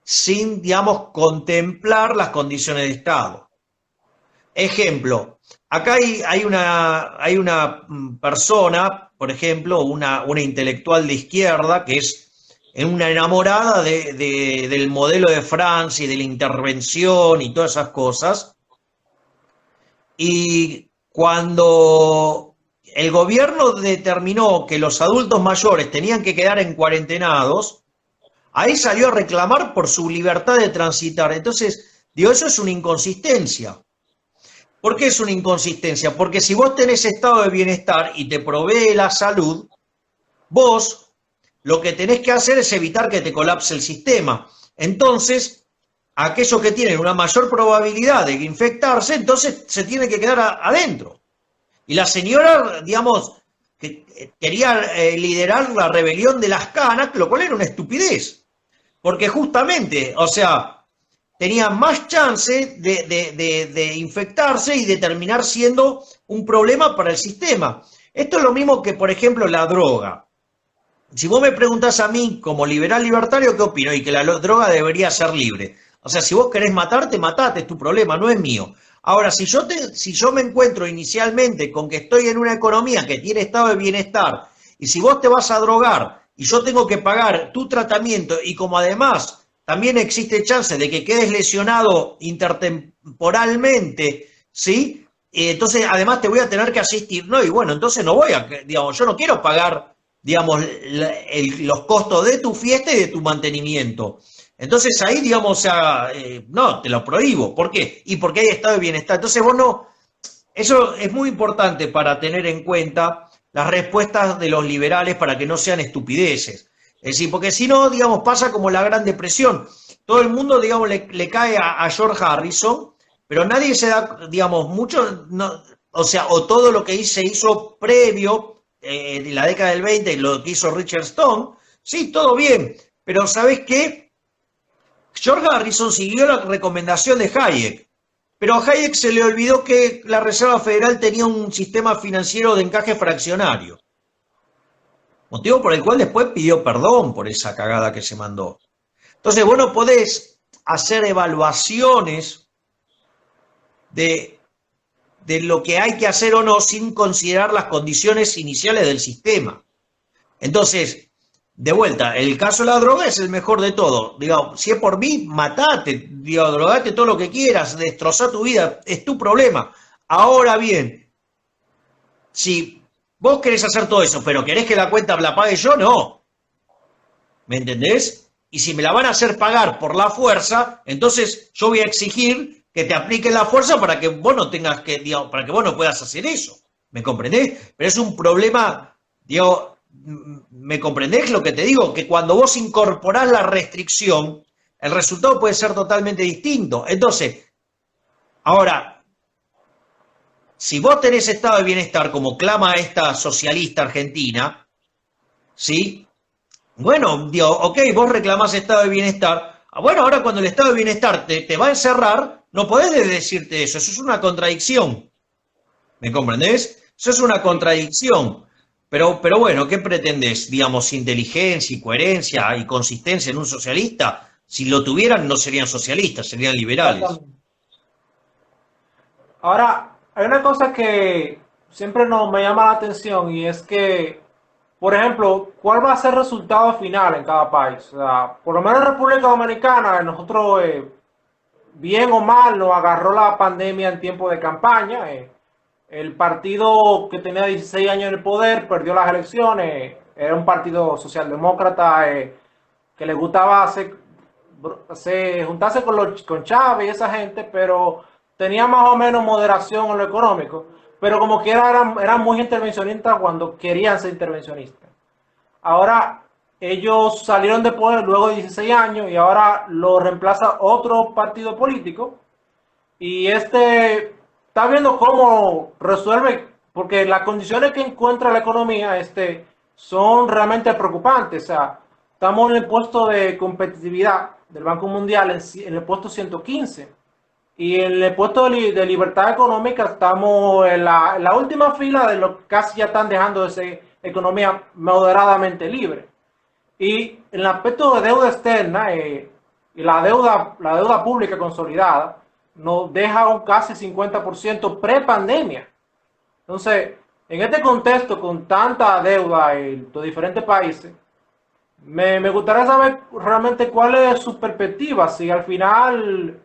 Speaker 1: sin, digamos, contemplar las condiciones de estado. Ejemplo, acá hay una persona, por ejemplo, una intelectual de izquierda que es una enamorada del modelo de Francia y de la intervención y todas esas cosas. Y cuando el gobierno determinó que los adultos mayores tenían que quedar en cuarentenados, ahí salió a reclamar por su libertad de transitar. Entonces, digo, eso es una inconsistencia. ¿Por qué es una inconsistencia? Porque si vos tenés estado de bienestar y te provee la salud, vos lo que tenés que hacer es evitar que te colapse el sistema. Entonces, aquellos que tienen una mayor probabilidad de infectarse, entonces se tiene que quedar adentro. Y la señora, digamos, que quería liderar la rebelión de las canas, lo cual era una estupidez. Porque justamente, o sea, tenía más chance de infectarse y de terminar siendo un problema para el sistema. Esto es lo mismo que, por ejemplo, la droga. Si vos me preguntás a mí, como liberal libertario, ¿qué opino? Y que la droga debería ser libre. O sea, si vos querés matarte, matate, es tu problema, no es mío. Ahora, si yo me encuentro inicialmente con que estoy en una economía que tiene estado de bienestar, y si vos te vas a drogar y yo tengo que pagar tu tratamiento, y como además también existe chance de que quedes lesionado intertemporalmente, ¿sí? Entonces, además te voy a tener que asistir, ¿no? Y bueno, entonces no voy a, digamos, yo no quiero pagar, digamos, los costos de tu fiesta y de tu mantenimiento. Entonces ahí, digamos, o sea, no, te lo prohíbo. ¿Por qué? Y porque hay estado de bienestar. Entonces vos no, eso es muy importante para tener en cuenta las respuestas de los liberales para que no sean estupideces. Es decir, porque si no, digamos, pasa como la Gran Depresión. Todo el mundo, digamos, le cae a George Harrison, pero nadie se da, digamos, mucho, no, o sea, o todo lo que se hizo previo en la década del 20, lo que hizo Richard Stone, sí, todo bien, pero ¿sabés qué? George Harrison siguió la recomendación de Hayek, pero a Hayek se le olvidó que la Reserva Federal tenía un sistema financiero de encaje fraccionario, motivo por el cual después pidió perdón por esa cagada que se mandó. Entonces vos no podés hacer evaluaciones de lo que hay que hacer o no sin considerar las condiciones iniciales del sistema. Entonces, de vuelta, el caso de la droga es el mejor de todo. Digo, si es por mí, matate, digo, drogate todo lo que quieras, destrozá tu vida, es tu problema. Ahora bien, si vos querés hacer todo eso, pero querés que la cuenta la pague yo, no. ¿Me entendés? Y si me la van a hacer pagar por la fuerza, entonces yo voy a exigir que te apliquen la fuerza para que vos no tengas que, digamos, para que vos no puedas hacer eso. ¿Me comprendés? Pero es un problema, digo, ¿Me comprendés lo que te digo? Que cuando vos incorporás la restricción, el resultado puede ser totalmente distinto. Entonces, ahora, si vos tenés estado de bienestar, como clama esta socialista argentina, ¿sí? Bueno, digo, ok, vos reclamás estado de bienestar. Bueno, ahora cuando el estado de bienestar te va a encerrar, no podés decirte eso es una contradicción. ¿Me comprendés? Eso es una
Speaker 2: Sí.
Speaker 1: contradicción. Pero bueno, ¿qué pretendés? Digamos, inteligencia y coherencia y consistencia en un socialista. Si lo tuvieran, no serían socialistas, serían liberales.
Speaker 2: Exactamente. Ahora, hay una cosa que siempre me llama la atención y es que, por ejemplo, ¿cuál va a ser el resultado final en cada país? O sea, por lo menos en República Dominicana, nosotros, bien o mal, nos agarró la pandemia en tiempo de campaña. El partido que tenía 16 años en el poder perdió las elecciones. Era un partido socialdemócrata que le gustaba juntarse con Chávez y esa gente, pero tenía más o menos moderación en lo económico. Pero como quiera eran muy intervencionistas cuando querían ser intervencionistas. Ahora ellos salieron de poder luego de 16 años y ahora lo reemplaza otro partido político y este está viendo cómo resuelve, porque las condiciones que encuentra la economía son realmente preocupantes. O sea, estamos en el puesto de competitividad del Banco Mundial en el puesto 115 y en el puesto de libertad económica estamos en la última fila de los que casi ya están dejando de ser economía moderadamente libre. Y en el aspecto de deuda externa y la deuda pública consolidada nos deja un casi 50% pre-pandemia. Entonces, en este contexto, con tanta deuda en los diferentes países, me gustaría saber realmente cuál es su perspectiva, si al final,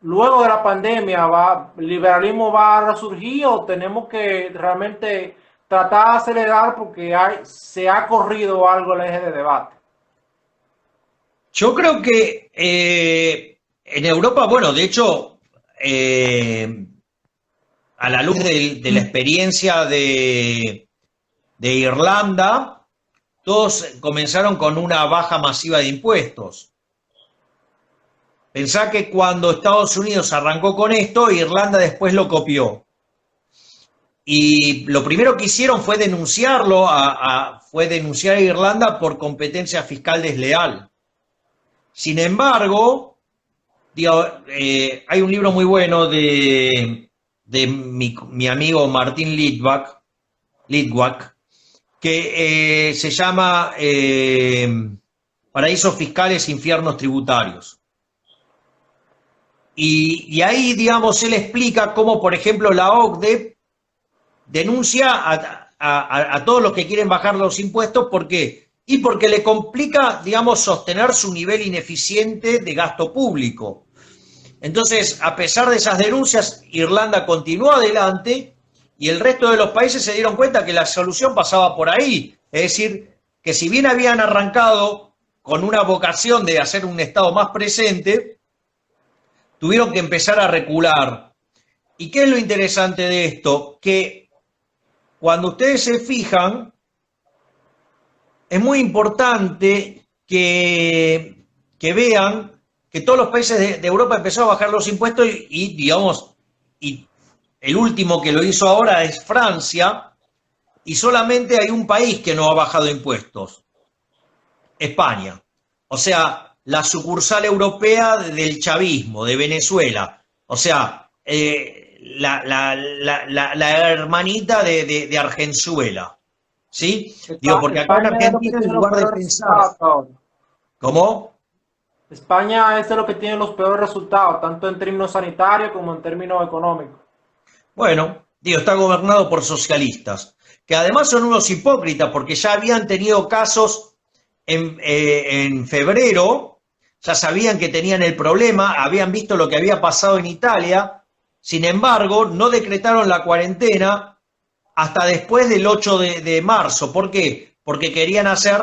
Speaker 2: luego de la pandemia, el liberalismo va a resurgir o tenemos que realmente tratar de acelerar porque se ha corrido algo el eje de debate.
Speaker 1: Yo creo que en Europa, bueno, de hecho, a la luz de la experiencia de Irlanda, todos comenzaron con una baja masiva de impuestos. Pensá que cuando Estados Unidos arrancó con esto, Irlanda después lo copió. Y lo primero que hicieron fue fue denunciar a Irlanda por competencia fiscal desleal. Sin embargo, digo, hay un libro muy bueno de mi amigo Martín Lidwak, que se llama Paraísos Fiscales, Infiernos Tributarios. Y ahí, digamos, él explica cómo, por ejemplo, la OCDE denuncia a todos los que quieren bajar los impuestos. ¿Por qué? Y porque le complica, digamos, sostener su nivel ineficiente de gasto público. Entonces, a pesar de esas denuncias, Irlanda continuó adelante y el resto de los países se dieron cuenta que la solución pasaba por ahí. Es decir, que si bien habían arrancado con una vocación de hacer un Estado más presente, tuvieron que empezar a recular. ¿Y qué es lo interesante de esto? Que cuando ustedes se fijan, es muy importante que vean que todos los países de Europa empezaron a bajar los impuestos digamos, y el último que lo hizo ahora es Francia, y solamente hay un país que no ha bajado impuestos, España. O sea, la sucursal europea del chavismo, de Venezuela. O sea, la hermanita de Argenzuela. ¿Sí? Digo, porque acá en
Speaker 2: España es lo que
Speaker 1: Argentina, en
Speaker 2: tiene los
Speaker 1: lugar de
Speaker 2: peores
Speaker 1: pensar,
Speaker 2: resultados ahora.
Speaker 1: ¿cómo?
Speaker 2: España es de lo que tiene los peores resultados, tanto en términos sanitarios como en términos económicos.
Speaker 1: Bueno, digo, está gobernado por socialistas, que además son unos hipócritas porque ya habían tenido casos en febrero, ya sabían que tenían el problema, habían visto lo que había pasado en Italia, sin embargo, no decretaron la cuarentena hasta después del 8 de marzo. ¿Por qué? Porque querían hacer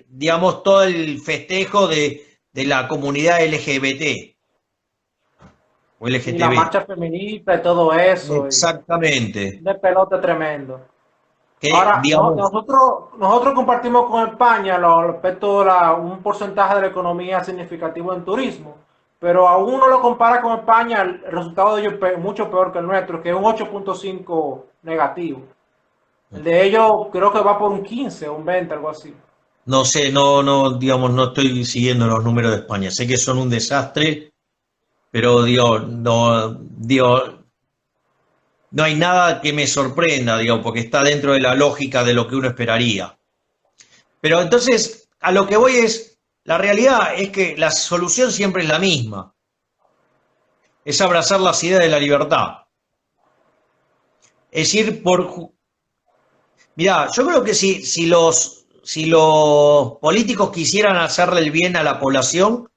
Speaker 1: digamos, todo el festejo de la comunidad LGBT o
Speaker 2: Y la
Speaker 1: LGTB.
Speaker 2: marcha feminista y todo eso, y
Speaker 1: Exactamente.
Speaker 2: de pelote tremendo.
Speaker 1: que,
Speaker 2: Ahora,
Speaker 1: digamos,
Speaker 2: nosotros compartimos con España respecto a un porcentaje de la economía significativo en turismo, pero aún no lo compara con España, el resultado de ellos es mucho peor que el nuestro, que es un 8,5 negativo. El de ellos creo que va por un 15 o un 20, algo así.
Speaker 1: no sé, digamos, no estoy siguiendo los números de España. Sé que son un desastre, pero no hay nada que me sorprenda, digo, porque está dentro de la lógica de lo que uno esperaría. Pero entonces, a lo que voy es, la realidad es que la solución siempre es la misma, es abrazar las ideas de la libertad. Es ir mirá, yo creo que si los políticos quisieran hacerle el bien a la población,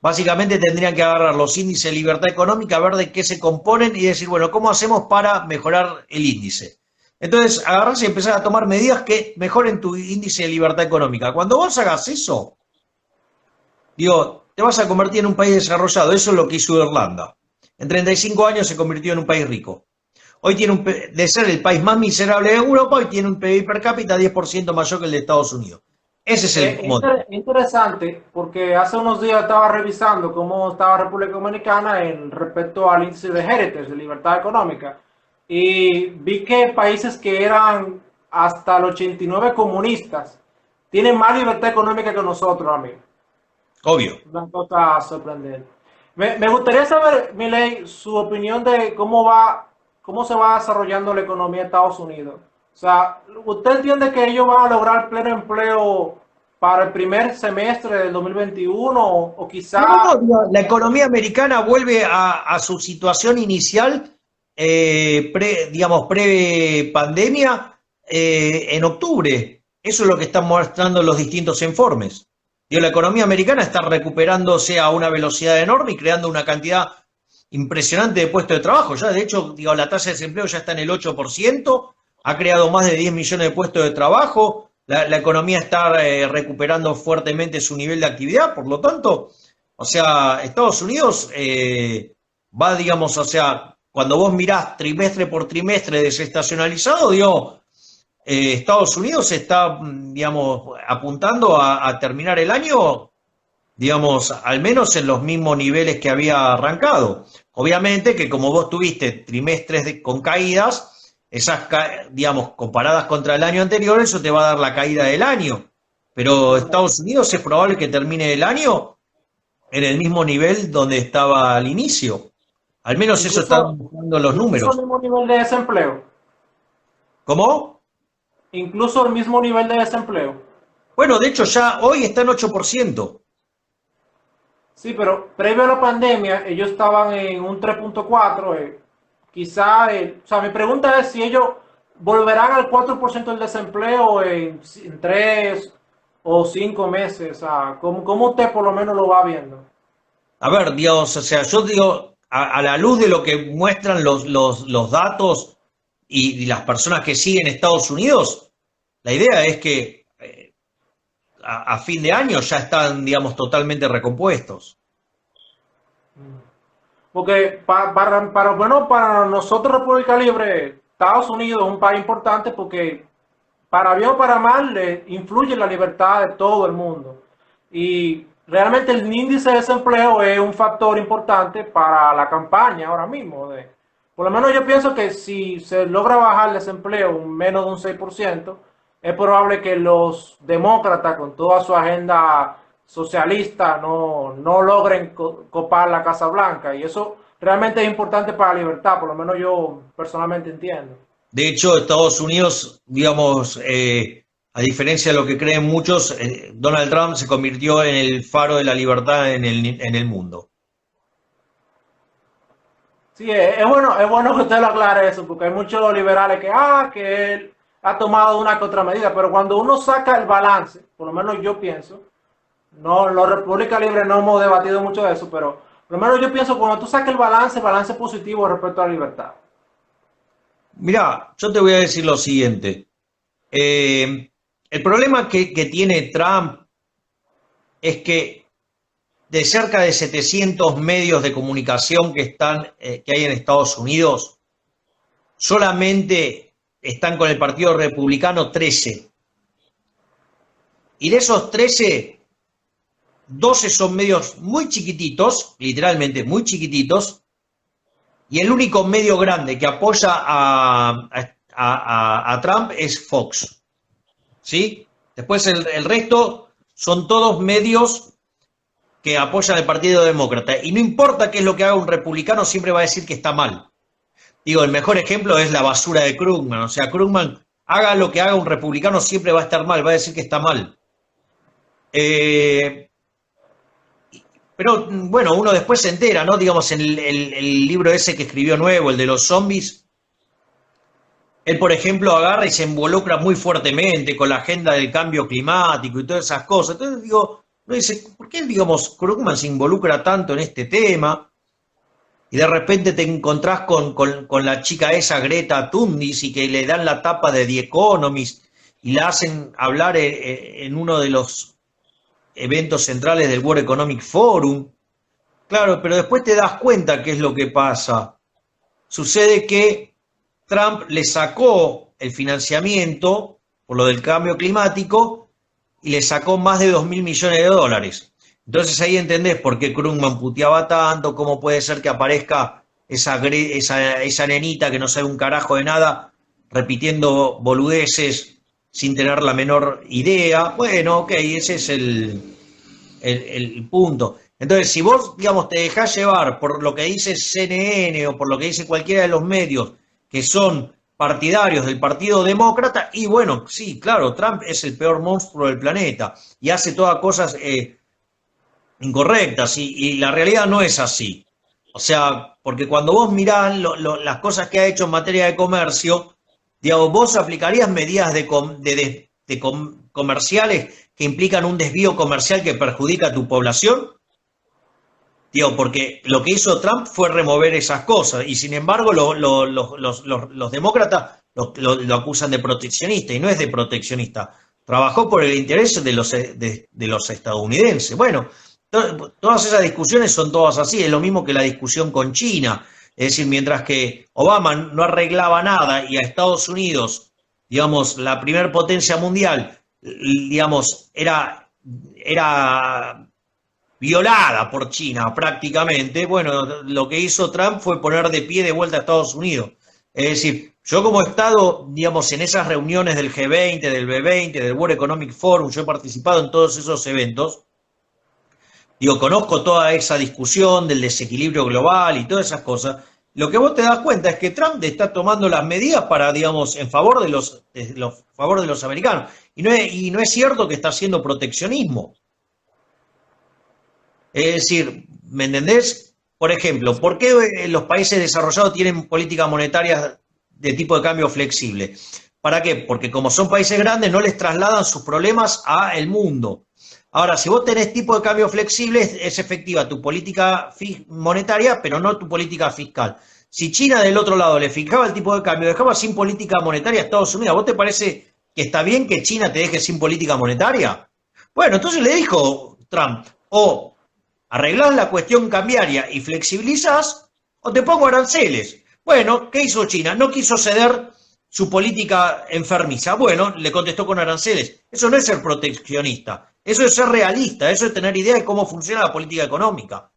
Speaker 1: básicamente tendrían que agarrar los índices de libertad económica, ver de qué se componen y decir, bueno, ¿cómo hacemos para mejorar el índice? Entonces, agarrarse y empezar a tomar medidas que mejoren tu índice de libertad económica. Cuando vos hagas eso, digo, te vas a convertir en un país desarrollado. Eso es lo que hizo Irlanda. En 35 años se convirtió en un país rico. Hoy tiene de ser el país más miserable de Europa, hoy tiene un PIB per cápita 10% mayor que el de Estados Unidos. Ese es el modelo.
Speaker 2: Interesante, porque hace unos días estaba revisando cómo estaba República Dominicana en respecto al índice de Heritage, de libertad económica, y vi que países que eran hasta el 89 comunistas tienen más libertad económica que nosotros, amigo.
Speaker 1: Obvio.
Speaker 2: Una cosa sorprendente. Me gustaría saber, Milei, su opinión de cómo se va desarrollando la economía de Estados Unidos. O sea, ¿usted entiende que ellos van a lograr pleno empleo para el primer semestre del 2021 o quizá...
Speaker 1: No, la economía americana vuelve a su situación inicial, digamos, pre-pandemia, en octubre. Eso es lo que están mostrando los distintos informes. Digo, la economía americana está recuperándose a una velocidad enorme y creando una cantidad impresionante de puestos de trabajo. Ya, de hecho, digo, la tasa de desempleo ya está en el 8%, ha creado más de 10 millones de puestos de trabajo, la economía está recuperando fuertemente su nivel de actividad, por lo tanto, o sea, Estados Unidos va, digamos, o sea, cuando vos mirás trimestre por trimestre desestacionalizado, digo, Estados Unidos está, digamos, apuntando a terminar el año, digamos, al menos en los mismos niveles que había arrancado. Obviamente que como vos tuviste trimestres con caídas, esas, digamos, comparadas contra el año anterior, eso te va a dar la caída del año. Pero Estados Unidos es probable que termine el año en el mismo nivel donde estaba al inicio. Al menos eso están
Speaker 2: Incluso,
Speaker 1: mostrando los
Speaker 2: incluso el
Speaker 1: números.
Speaker 2: mismo nivel de desempleo.
Speaker 1: ¿Cómo?
Speaker 2: Incluso el mismo nivel de desempleo.
Speaker 1: Bueno, de hecho ya hoy está en 8%.
Speaker 2: Sí, pero previo a la pandemia, ellos estaban en un 3,4. Quizá, o sea, mi pregunta es si ellos volverán al 4% del desempleo en 3 o 5 meses. O sea, ¿cómo usted por lo menos lo va viendo?
Speaker 1: A ver, Dios, o sea, yo digo, a la luz de lo que muestran los datos y las personas que siguen Estados Unidos, la idea es que a fin de año ya están, digamos, totalmente recompuestos.
Speaker 2: Porque bueno, para nosotros República Libre, Estados Unidos es un país importante porque para bien o para mal le influye en la libertad de todo el mundo. Y realmente el índice de desempleo es un factor importante para la campaña ahora mismo. Por lo menos yo pienso que si se logra bajar el desempleo menos de un 6%, es probable que los demócratas con toda su agenda socialista no logren copar la Casa Blanca. Y eso realmente es importante para la libertad, por lo menos yo personalmente entiendo.
Speaker 1: De hecho, Estados Unidos, digamos, a diferencia de lo que creen muchos, Donald Trump se convirtió en el faro de la libertad en el mundo.
Speaker 2: Sí, es bueno que usted lo aclare eso, porque hay muchos liberales que él ha tomado una que otra medida, pero cuando uno saca el balance, por lo menos yo pienso, no, los República Libre no hemos debatido mucho de eso, pero por lo menos yo pienso cuando tú sacas balance positivo respecto a la libertad.
Speaker 1: Mirá, yo te voy a decir lo siguiente. El problema que tiene Trump es que de cerca de 700 medios de comunicación que hay en Estados Unidos, solamente están con el Partido Republicano 13. Y de esos 13, 12 son medios muy chiquititos, literalmente muy chiquititos, y el único medio grande que apoya a Trump es Fox. ¿Sí? Después el resto son todos medios que apoyan al Partido Demócrata. Y no importa qué es lo que haga un republicano, siempre va a decir que está mal. Digo, el mejor ejemplo es la basura de Krugman. O sea, Krugman, haga lo que haga un republicano, siempre va a estar mal, va a decir que está mal. Pero bueno, uno después se entera, ¿no? Digamos, en el libro ese que escribió nuevo, el de los zombies, él, por ejemplo, agarra y se involucra muy fuertemente con la agenda del cambio climático y todas esas cosas. Entonces digo, no dice, ¿por qué, digamos, Krugman se involucra tanto en este tema? Y de repente te encontrás con la chica esa, Greta Thunberg, y que le dan la tapa de The Economist y la hacen hablar en uno de los eventos centrales del World Economic Forum. Claro, pero después te das cuenta qué es lo que pasa. Sucede que Trump le sacó el financiamiento por lo del cambio climático y le sacó más de 2.000 millones de dólares. Entonces ahí entendés por qué Krugman puteaba tanto, cómo puede ser que aparezca esa nenita que no sabe un carajo de nada, repitiendo boludeces sin tener la menor idea. Bueno, ok, ese es el punto. Entonces, si vos, digamos, te dejás llevar por lo que dice CNN o por lo que dice cualquiera de los medios que son partidarios del Partido Demócrata, y bueno, sí, claro, Trump es el peor monstruo del planeta y hace todas cosas incorrectas, y la realidad no es así. O sea, porque cuando vos mirás las cosas que ha hecho en materia de comercio, digamos, vos aplicarías medidas comerciales que implican un desvío comercial que perjudica a tu población. Digo, porque lo que hizo Trump fue remover esas cosas, y sin embargo los demócratas lo acusan de proteccionista, y no es de proteccionista. Trabajó por el interés de los estadounidenses. Bueno, todas esas discusiones son todas así, es lo mismo que la discusión con China. Es decir, mientras que Obama no arreglaba nada y a Estados Unidos, digamos, la primer potencia mundial, digamos, era violada por China prácticamente, bueno, lo que hizo Trump fue poner de pie de vuelta a Estados Unidos. Es decir, yo como he estado, digamos, en esas reuniones del G20, del B20, del World Economic Forum, yo he participado en todos esos eventos, digo, conozco toda esa discusión del desequilibrio global y todas esas cosas. Lo que vos te das cuenta es que Trump está tomando las medidas para, digamos, en favor de los americanos. Y no es cierto que está haciendo proteccionismo. Es decir, ¿me entendés? Por ejemplo, ¿por qué los países desarrollados tienen políticas monetarias de tipo de cambio flexible? ¿Para qué? Porque como son países grandes, no les trasladan sus problemas al mundo. Ahora, si vos tenés tipo de cambio flexible, es efectiva tu política monetaria, pero no tu política fiscal. Si China del otro lado le fijaba el tipo de cambio, dejaba sin política monetaria a Estados Unidos, ¿vos te parece que está bien que China te deje sin política monetaria? Bueno, entonces le dijo Trump, o arreglás la cuestión cambiaria y flexibilizás, o te pongo aranceles. Bueno, ¿qué hizo China? No quiso ceder su política enfermiza. Bueno, le contestó con aranceles. Eso no es ser proteccionista, eso es ser realista, eso es tener idea de cómo funciona la política económica.